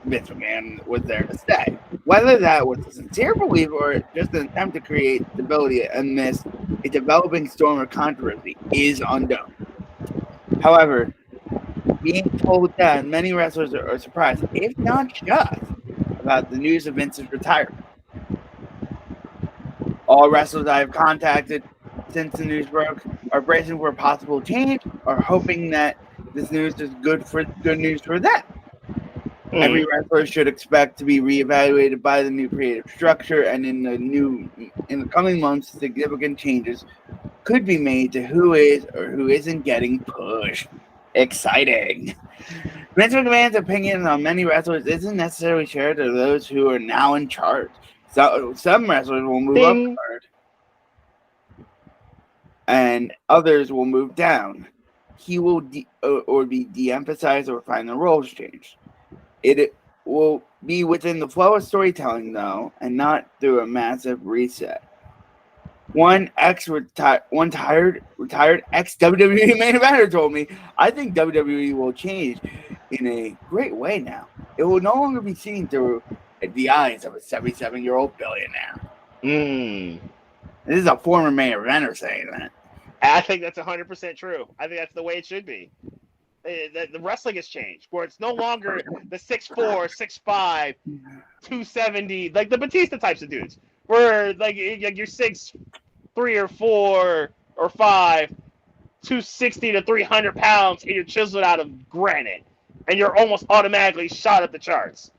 Vince McMahon was there to stay. Whether that was a sincere belief or just an attempt to create stability amidst a developing storm of controversy is unknown. However, being told that, many wrestlers are surprised, if not shocked, about the news of Vince's retirement. All wrestlers I have contacted since the news broke are bracing for a possible change, or hoping that this news is good news for them. Every wrestler should expect to be reevaluated by the new creative structure, and in the coming months, significant changes could be made to who is or who isn't getting pushed. Exciting. Vince McMahon's opinion on many wrestlers isn't necessarily shared to those who are now in charge. So some wrestlers will move up card, and others will move down. He will be de-emphasized or find the roles changed. It will be within the flow of storytelling, though, and not through a massive reset. One retired ex-WWE main eventer told me, "I think WWE will change in a great way now. It will no longer be seen through the eyes of a 77-year-old billionaire." This is a former main eventer saying that. I think that's 100% true. I think that's the way it should be. The wrestling has changed, where it's no longer the 6'4", 6'5", 270, like the Batista types of dudes, where like you're 6'3" or 4" or 5", 260 to 300 pounds and you're chiseled out of granite and you're almost automatically shot up the charts.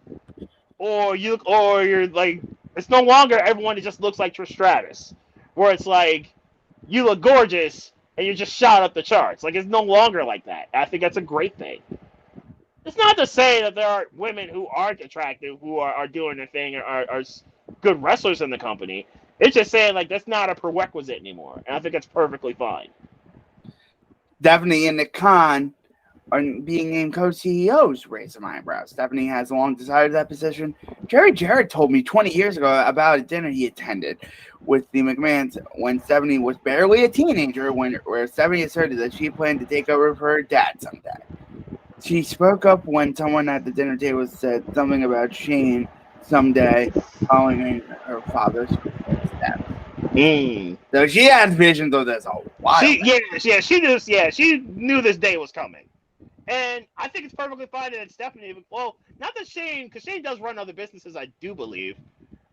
Or you're like, it's no longer everyone that just looks like Trish Stratus, where it's like you look gorgeous and you're just shot up the charts. Like, it's no longer like that. I think that's a great thing. It's not to say that there are women who aren't attractive who are doing their thing or are good wrestlers in the company. It's just saying, like, that's not a prerequisite anymore, and I think that's perfectly fine. Stephanie and Nick Khan are being named co-CEOs raised some eyebrows. Stephanie has long desired that position. Jerry Jarrett told me 20 years ago about a dinner he attended with the McMahons when Stephanie was barely a teenager, where Stephanie asserted that she planned to take over for her dad someday. She spoke up when someone at the dinner table said something about Shane someday following her father's steps. So she had visions of this a while. She knew this day was coming. And I think it's perfectly fine that Stephanie, well, not that Shane, because Shane does run other businesses, I do believe.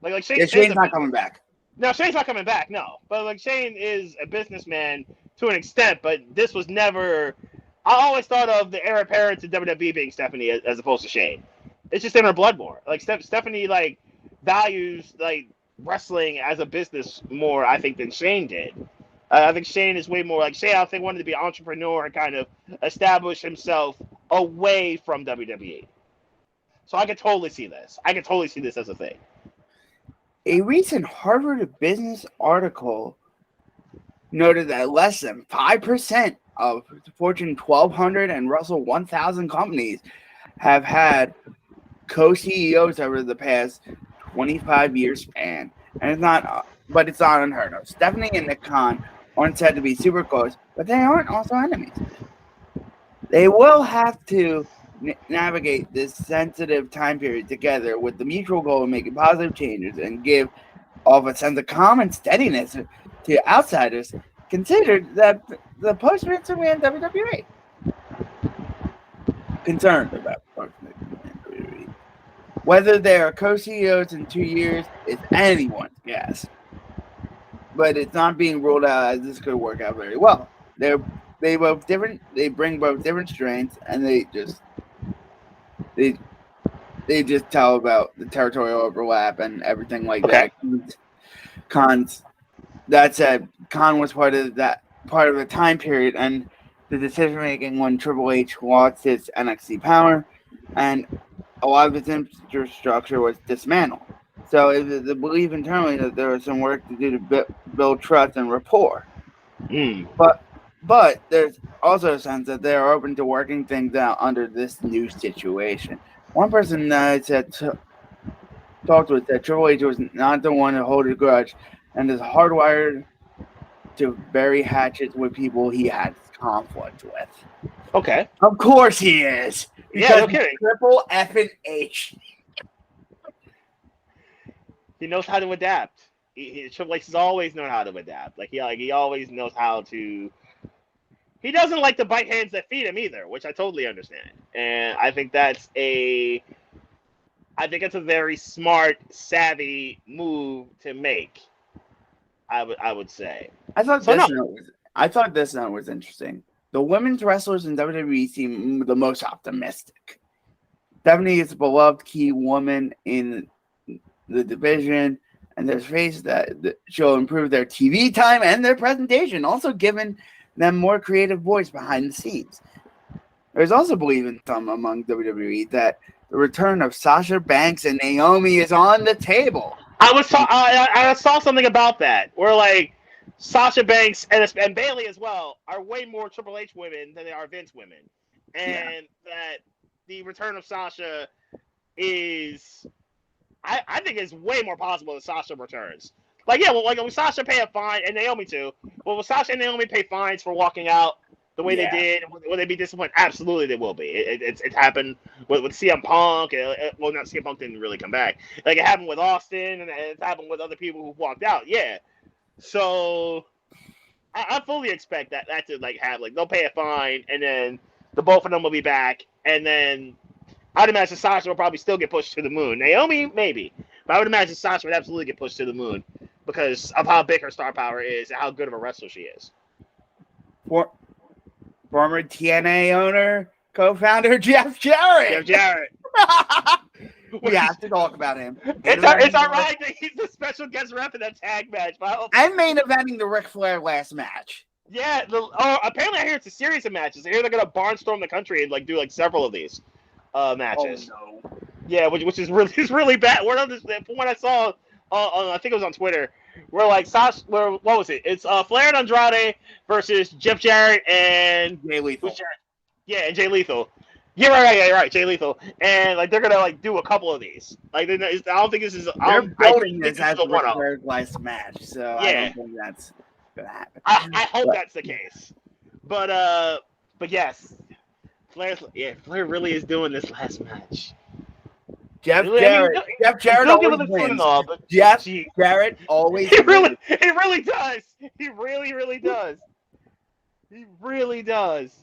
Like Shane's not coming back. No, Shane's not coming back, no. But like Shane is a businessman to an extent, but this was never. I always thought of the heir apparent to WWE being Stephanie as opposed to Shane. It's just in her blood more. Like Stephanie like values like wrestling as a business more, I think, than Shane did. I think Shane is way more like Shane. I think wanted to be an entrepreneur and kind of establish himself away from WWE. So I could totally see this. I could totally see this as a thing. A recent Harvard Business article noted that less than 5% of Fortune 1200 and Russell 1000 companies have had co-CEOs over the past 25-year span, and it's not unheard of. Stephanie and Nick Khan aren't said to be super close, but they aren't also enemies. They will have to navigate this sensitive time period together with the mutual goal of making positive changes and give off a sense of calm and steadiness to outsiders considered that the post-Vince McMahon WWE. Concerned about WWE. Whether they are co-CEOs in 2 years is anyone's guess. But it's not being ruled out as this could work out very well. They bring both different strengths, and they just tell about the territorial overlap and everything like that. That said, Khan was part of the time period and the decision making when Triple H lost his NXT power, and a lot of his infrastructure was dismantled. So it was the belief internally that there was some work to do to build trust and rapport. But there's also a sense that they are open to working things out under this new situation. One person that talked with that Triple H was not the one to hold a grudge and is hardwired to bury hatchets with people he had conflict with. Okay. Of course he is. Yeah, no kidding. Triple F and H. He knows how to adapt. Triple H has always known how to adapt. He always knows how to. He doesn't like to bite hands that feed him either, which I totally understand. And I think that's a very smart, savvy move to make. I would say. I thought this note was interesting. The women's wrestlers in WWE seem the most optimistic. Stephanie is a beloved key woman in the division, and there's faith that she'll improve their TV time and their presentation, also giving them more creative voice behind the scenes. There's also belief in some among WWE that the return of Sasha Banks and Naomi is on the table. I saw something about that, where Sasha Banks and Bayley as well are way more Triple H women than they are Vince women, and that the return of Sasha is. I think it's way more possible that Sasha returns. When Sasha pay a fine, and Naomi too. Well, will Sasha and Naomi pay fines for walking out the way they did? Will they be disappointed? Absolutely, they will be. It happened with CM Punk. Well, not CM Punk didn't really come back. It happened with Austin, and it happened with other people who walked out. Yeah. So I fully expect that to have they'll pay a fine, and then the both of them will be back, and then. I'd imagine Sasha will probably still get pushed to the moon. Naomi, maybe. But I would imagine Sasha would absolutely get pushed to the moon because of how big her star power is and how good of a wrestler she is. former TNA owner, co-founder Jeff Jarrett. We have to talk about him. It's ironic that he's the special guest ref in that tag match. And main eventing the Ric Flair last match. Yeah, apparently I hear it's a series of matches. I hear they're gonna barnstorm the country and do several of these matches. Oh no. Yeah, which is really bad. From what I saw on I think it was on Twitter, where Sasha, what was it? It's Flair and Andrade versus Jeff Jarrett and Jay Lethal. Yeah, and Jay Lethal. Yeah, right, Jay Lethal, and they're gonna do a couple of these. I don't think this is. They're building this as Ric Flair's last match, so yeah. I don't think that's gonna happen. I hope that's the case, but yes, Flair really is doing this last match. Jeff Jarrett always wins. Jeff Jarrett always wins. He really does. He really does. He really does.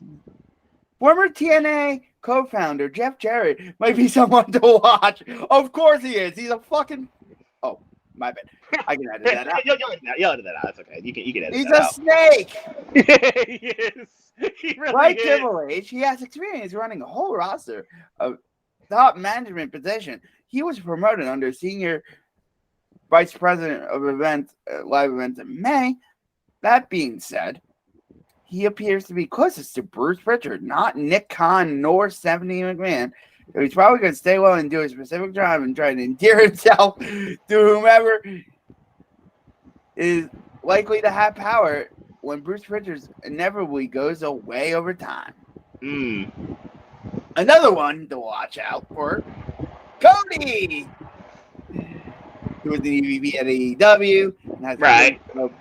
Former TNA co-founder Jeff Jarrett might be someone to watch. Of course he is. He's a fucking... Oh, my bad. I can edit that out. You'll edit that out. That's okay. You can edit He's that out. He's a snake. He is. He really like is. Triple H, he has experience running a whole roster of top management position. He was promoted under senior vice president of live events in May. That being said, he appears to be closest to Bruce Pritchard, not Nick Khan nor Stephanie McMahon. So he's probably going to stay well and do a specific job and try to endear himself to whomever is likely to have power when Bruce Pritchard inevitably goes away over time. Another one to watch out for, Cody, who was the EVP at AEW and has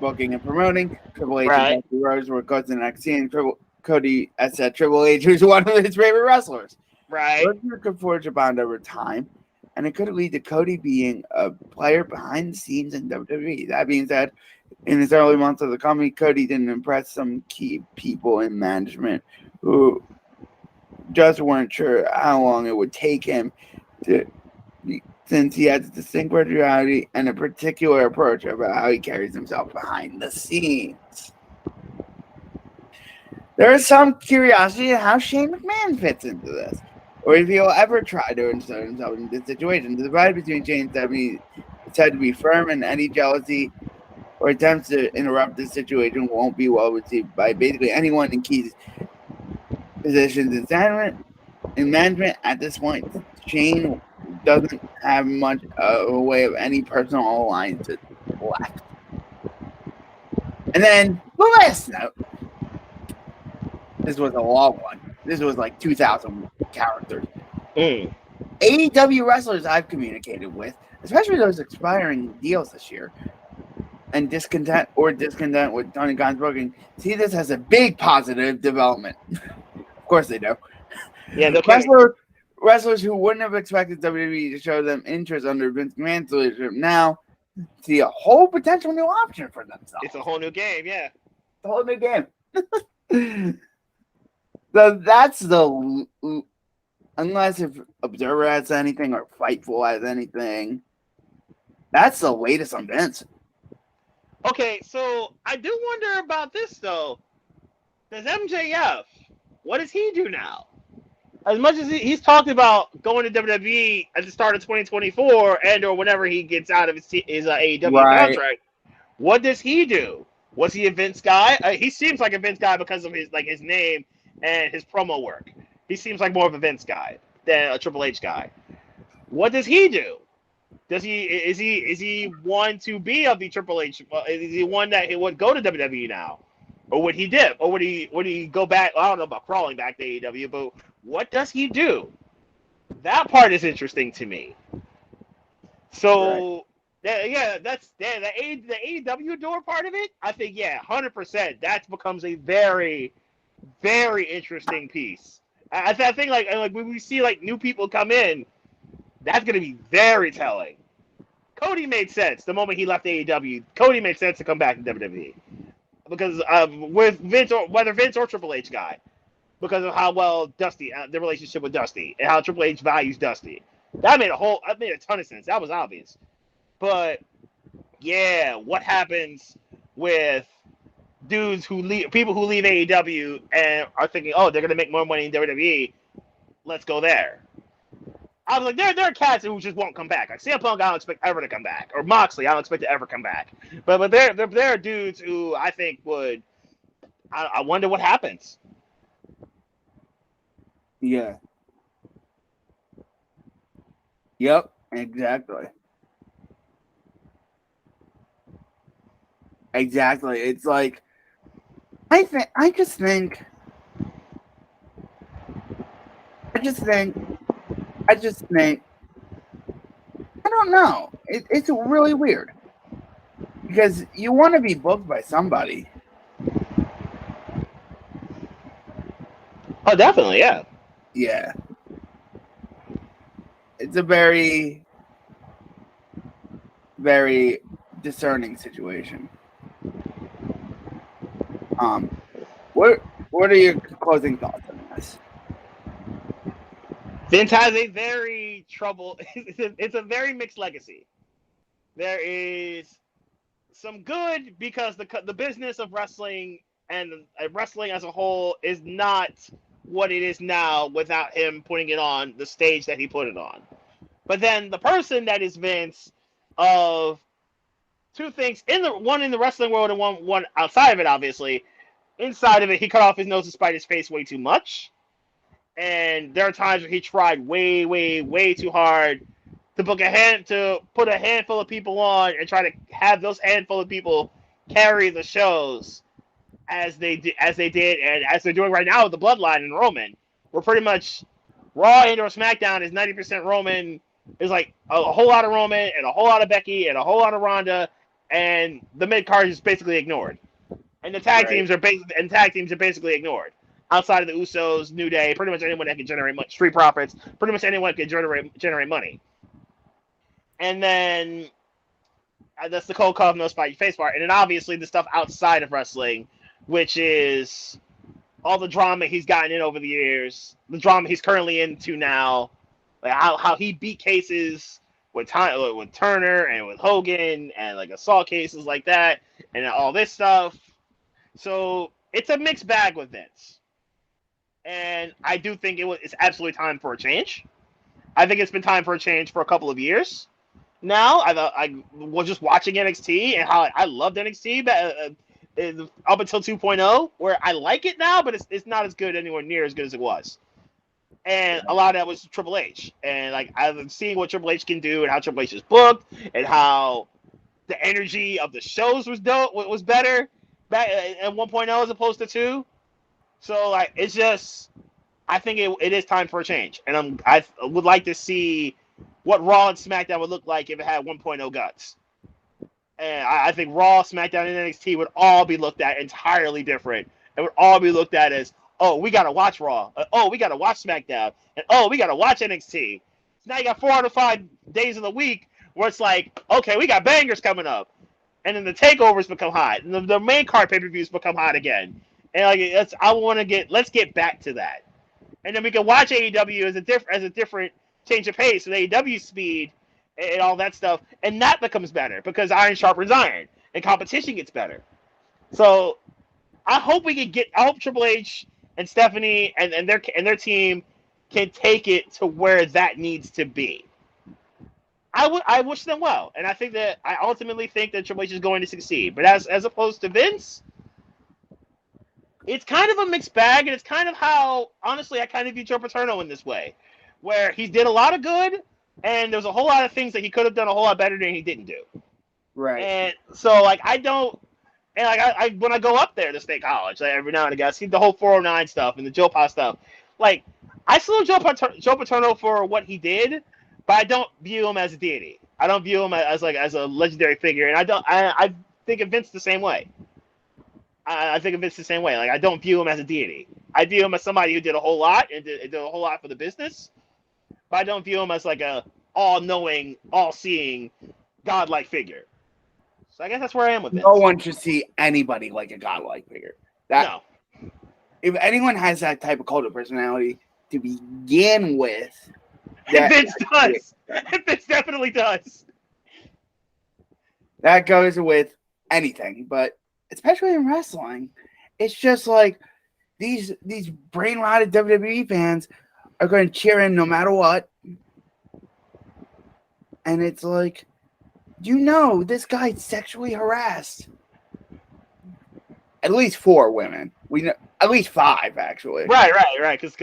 booking and promoting. Triple H and Dusty Rhodes were close to NXT, and Cody has said Triple H was one of his favorite wrestlers. Those could forge a bond over time, and it could lead to Cody being a player behind the scenes in WWE. That being said, in his early months of the company, Cody didn't impress some key people in management who just weren't sure how long it would take him to, since he has a distinct personality and a particular approach about how he carries himself behind the scenes. There is some curiosity in how Shane McMahon fits into this, or if he'll ever try to insert himself into this situation. The divide between Shane and Stephanie is said to be firm, and any jealousy or attempts to interrupt this situation won't be well received by basically anyone in key positions in management at this point. Shane doesn't have much of a way of any personal alliances left. And then the last note. This was a long one. This was 2,000 characters. AEW wrestlers I've communicated with, especially those expiring deals this year, and discontent with Tony Khan's booking, see this as a big positive development. Of course they do. Yeah, wrestlers who wouldn't have expected WWE to show them interest under Vince McMahon's leadership now see a whole potential new option for themselves. It's a whole new game, yeah. It's a whole new game. So that's the... Unless if Observer has anything or Fightful has anything, that's the latest on Vince. Okay, so I do wonder about this, though. Does MJF, what does he do now? As much as he's talked about going to WWE at the start of 2024 and or whenever he gets out of his AEW contract, what does he do? Was he a Vince guy? He seems like a Vince guy because of his name and his promo work. He seems like more of a Vince guy than a Triple H guy. What does he do? Is he one to be of the Triple H? Is he one that would go to WWE now, or would he dip, or would he go back? I don't know about crawling back to AEW, but what does he do? That part is interesting to me. So the AEW door part of it. I think 100%. That becomes a very, very interesting piece. I think like when we see new people come in, that's going to be very telling. Cody made sense the moment he left AEW. Cody made sense to come back to WWE because with Vince, or whether Vince or Triple H guy, because of how well Dusty, the relationship with Dusty, and how Triple H values Dusty. That made a ton of sense. That was obvious. But what happens with dudes people who leave AEW and are thinking, oh, they're gonna make more money in WWE. Let's go there. I was like, there are cats who just won't come back. Like CM Punk, I don't expect ever to come back, or Moxley, I don't expect to ever come back. But there are dudes who I think would. I wonder what happens. Yeah. Yep. Exactly. Exactly. It's like I just think I don't know. It's really weird because you want to be booked by somebody. Oh, definitely, yeah. Yeah. It's a very, very discerning situation. What are your closing thoughts on this? Vince has a very it's a very mixed legacy. There is some good because the business of wrestling and wrestling as a whole is not what it is now without him putting it on the stage that he put it on. But then the person that is Vince of two things one in the wrestling world and one outside of it, obviously. Inside of it, he cut off his nose to spite his face way too much. And there are times where he tried way, way, way too hard to put a handful of people on and try to have those handful of people carry the shows as they did and as they're doing right now with the Bloodline and Roman. We're pretty much Raw and or SmackDown is 90% Roman. Is like a whole lot of Roman and a whole lot of Becky and a whole lot of Ronda, and the mid card is basically ignored. And the tag teams are basically ignored. Outside of the Usos, New Day, pretty much anyone that can generate money, Street Profits, pretty much anyone can generate money. And then that's the cold cough, no spite your face part. And then obviously the stuff outside of wrestling, which is all the drama he's gotten in over the years, the drama he's currently into now, like how he beat cases with Turner and with Hogan and like assault cases like that and all this stuff. So it's a mixed bag with Vince. And I do think it's absolutely time for a change. I think it's been time for a change for a couple of years now. I was just watching NXT and how I loved NXT up until 2.0, where I like it now, but it's not as good, anywhere near as good as it was. And a lot of that was Triple H. And like I've seen what Triple H can do and how Triple H is booked and how the energy of the shows was better back at 1.0 as opposed to 2. So like it's just, I think it is time for a change, and I would like to see what Raw and SmackDown would look like if it had 1.0 guts. And I think Raw, SmackDown, and NXT would all be looked at entirely different. It would all be looked at as, oh, we gotta watch Raw, oh, we gotta watch SmackDown, and oh, we gotta watch NXT. So now you got 4 out of 5 days of the week where it's like, okay, we got bangers coming up, and then the takeovers become hot, and the main card pay-per-views become hot again. And like let's get back to that, and then we can watch AEW as a different change of pace with AEW speed and all that stuff, and that becomes better because iron sharpens iron, and competition gets better. So I hope Triple H and Stephanie and their team can take it to where that needs to be. I wish them well, and I ultimately think that Triple H is going to succeed. But as opposed to Vince, it's kind of a mixed bag, and it's kind of how, honestly, I kind of view Joe Paterno in this way, where he did a lot of good, and there's a whole lot of things that he could have done a whole lot better than he didn't do. Right. And so, like, I when I go up there to State College, like, every now and again, I see the whole 409 stuff and the Joe Pa stuff. Like, I salute Joe Paterno for what he did, but I don't view him as a deity. I don't view him as a legendary figure, and I think of Vince the same way. I think of Vince the same way. Like, I don't view him as a deity. I view him as somebody who did a whole lot and did a whole lot for the business. But I don't view him as like a all-knowing, all-seeing, godlike figure. So I guess that's where I am with Vince. No one should see anybody like a godlike figure. No. If anyone has that type of cult of personality to begin with, Vince does. Vince definitely does. That goes with anything, but especially in wrestling, it's just like these brain rotted WWE fans are going to cheer him no matter what. And it's like, this guy's sexually harassed at least 4 women. We know at least 5 actually. Right. Because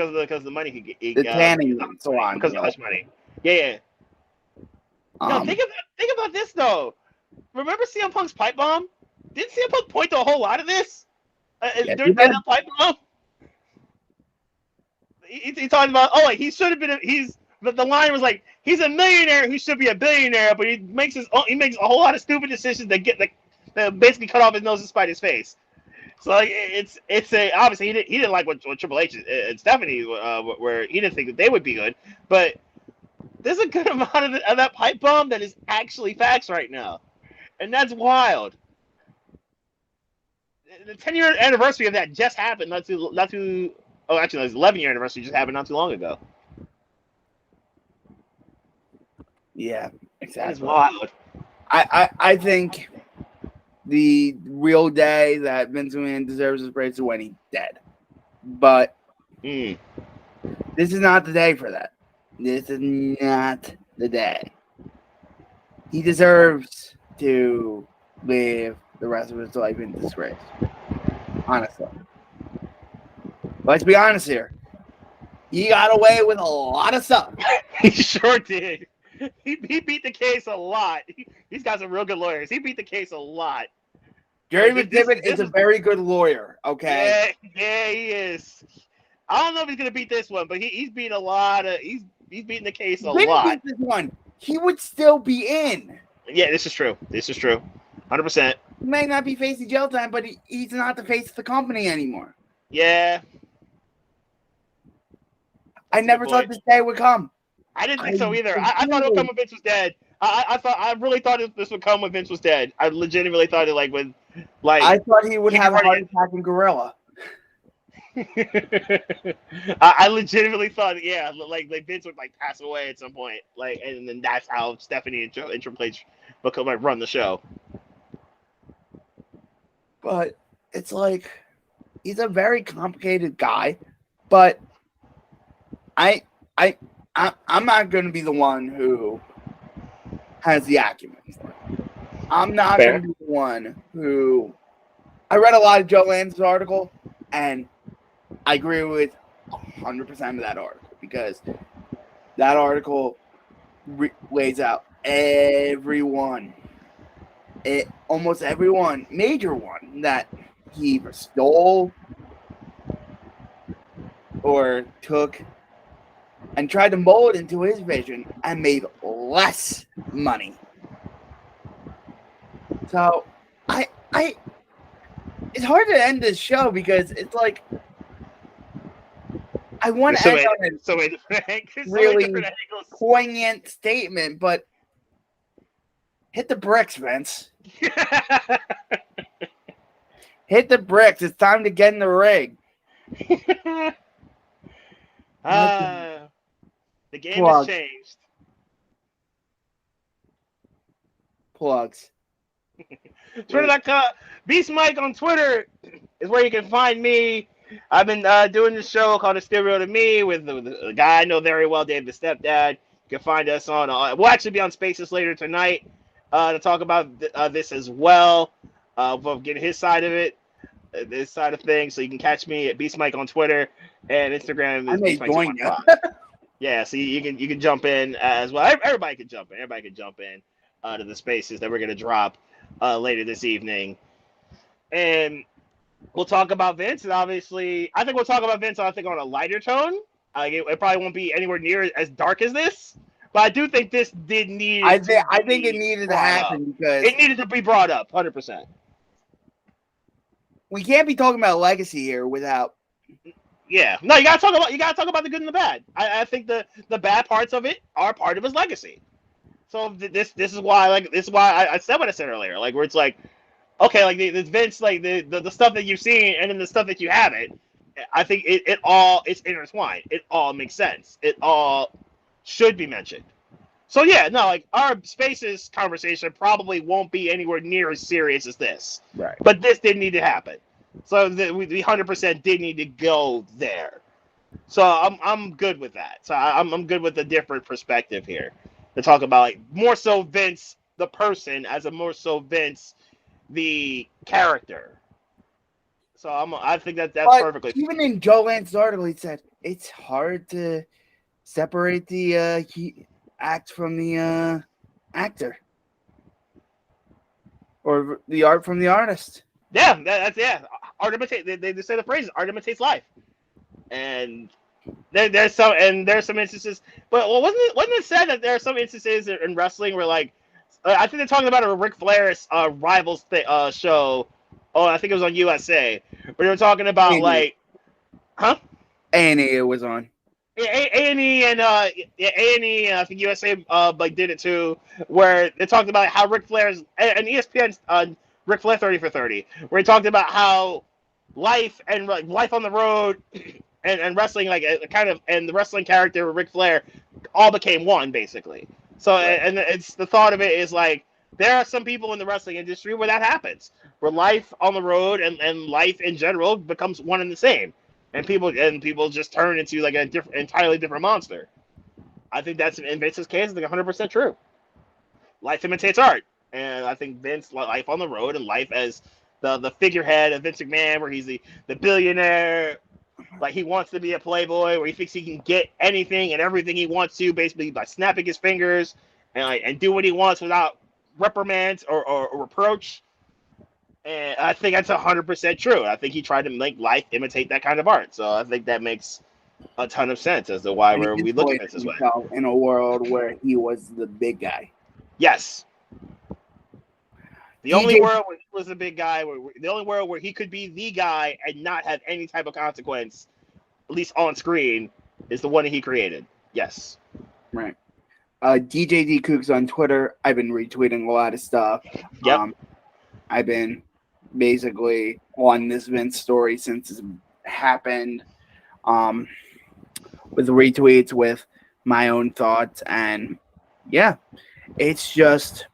the money could get the tanning salon because of much money. Yeah. No, think about this though. Remember CM Punk's pipe bomb? Didn't CM Punk point to a whole lot of this during that pipe bomb? He's talking about he should have been. The line was like, he's a millionaire who should be a billionaire, but he makes a whole lot of stupid decisions that basically cut off his nose and spite his face. So like it's obviously he didn't like what Triple H and Stephanie where he didn't think that they would be good, but there's a good amount of that pipe bomb that is actually facts right now, and that's wild. The 10-year anniversary of that just happened actually, the 11-year anniversary just happened not too long ago. Yeah, exactly. That is wild. I think the real day that Vince McMahon deserves his praise is when he's dead. But this is not the day for that. This is not the day. He deserves to live the rest of his life in disgrace. Honestly. Let's be honest here. He got away with a lot of stuff. He sure did. He beat the case a lot. He's got some real good lawyers. He beat the case a lot. Jerry McDivitt is a very good lawyer, okay? Yeah, he is. I don't know if he's gonna beat this one, but he's beat a lot of he's beating the case a lot. Beat this one, he would still be in. Yeah, this is true. 100%. He may not be facing jail time, but he's not the face of the company anymore. Yeah. I never thought this day would come. I didn't think so either. I thought it would come when Vince was dead. I really thought this would come when Vince was dead. I legitimately thought it I thought he would have a heart attack in Gorilla. I legitimately thought, like Vince would pass away at some point, and then that's how Stephanie and Triple H run the show. But it's like he's a very complicated guy, but I'm not going to be the one who has the acumen. I'm not going to be the one who. I read a lot of Joe Lance's article, and I agree with 100% of that article because that article lays out almost everyone, major one that he either stole or took and tried to mold into his vision and made less money. So it's hard to end this show because it's like I want to end on a really poignant statement, but hit the bricks, Vince. Hit the bricks. It's time to get in the ring. The game has changed. Plugs. Twitter.com. Beast Mike on Twitter is where you can find me. I've been doing this show called A Stereo to Me with the guy I know very well, Dave the Stepdad. You can find us on. We'll actually be on Spaces later tonight to talk about this as well. We'll get his side of it, this side of things. So you can catch me at Beast Mike on Twitter and Instagram. Is Beast Mike. Yeah, so you can jump in as well. Everybody can jump in. Everybody can jump in to the Spaces that we're gonna drop later this evening, and we'll talk about Vince. And obviously, I think we'll talk about Vince. I think on a lighter tone. It probably won't be anywhere near as dark as this, but I do think this did need. I think it needed to happen because it needed to be brought up. 100%. We can't be talking about legacy here without. Yeah, no, you gotta talk about the good and the bad. I think the bad parts of it are part of his legacy. So this is why I said what I said earlier, where it's okay, this Vince, the stuff that you've seen and then the stuff that you haven't. I think it's intertwined. It all makes sense. It all should be mentioned. So yeah, no, like our Spaces conversation probably won't be anywhere near as serious as this. Right. But this did need to happen. So we 100% did need to go there. So I'm good with that. So I'm good with a different perspective here to talk about like more so Vince the person as a more so Vince the character. So I think that's perfectly. Even in Joe Lance article, he said it's hard to separate the act from the actor, or the art from the artist. Yeah, that's. Art imitates. They say the phrase "art imitates life," and there's some instances. But wasn't it said that there are some instances in wrestling where like I think they're talking about a Ric Flair's Rivals show. Oh, I think it was on USA where they were talking about A&E. like, huh? A&E it was on. A&E and A&E, I think USA like did it too, where they talked about how Ric Flair's and ESPN's Ric Flair 30 for 30, where he talked about how life and like life on the road and wrestling like kind of and the wrestling character of Ric Flair all became one basically. So Right. And it's the thought of it is like there are some people in the wrestling industry where that happens, where life on the road and life in general becomes one and the same. And people just turn into like a entirely different monster. I think that's in Vince's case. I think 100% true. Life imitates art, and I think Vince life on the road and life as the figurehead of Vince McMahon, where he's the billionaire, like he wants to be a playboy, where he thinks he can get anything and everything he wants to, basically by snapping his fingers and do what he wants without reprimands or reproach. And I think that's 100% true. I think he tried to make life imitate that kind of art. So I think that makes a ton of sense as to why we look at it this way. In a world where he was the big guy. Yes. The only world where he was the big guy, the only world where he could be the guy and not have any type of consequence, at least on screen, is the one that he created. Yes. Right. DJ D Kooks on Twitter. I've been retweeting a lot of stuff. Yep. I've been basically on this Vince story since it happened, with retweets, with my own thoughts, and yeah, it's just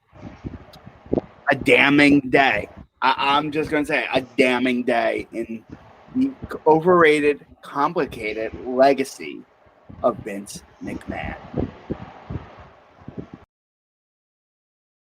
a damning day. I'm just gonna say a damning day in the overrated, complicated legacy of Vince McMahon.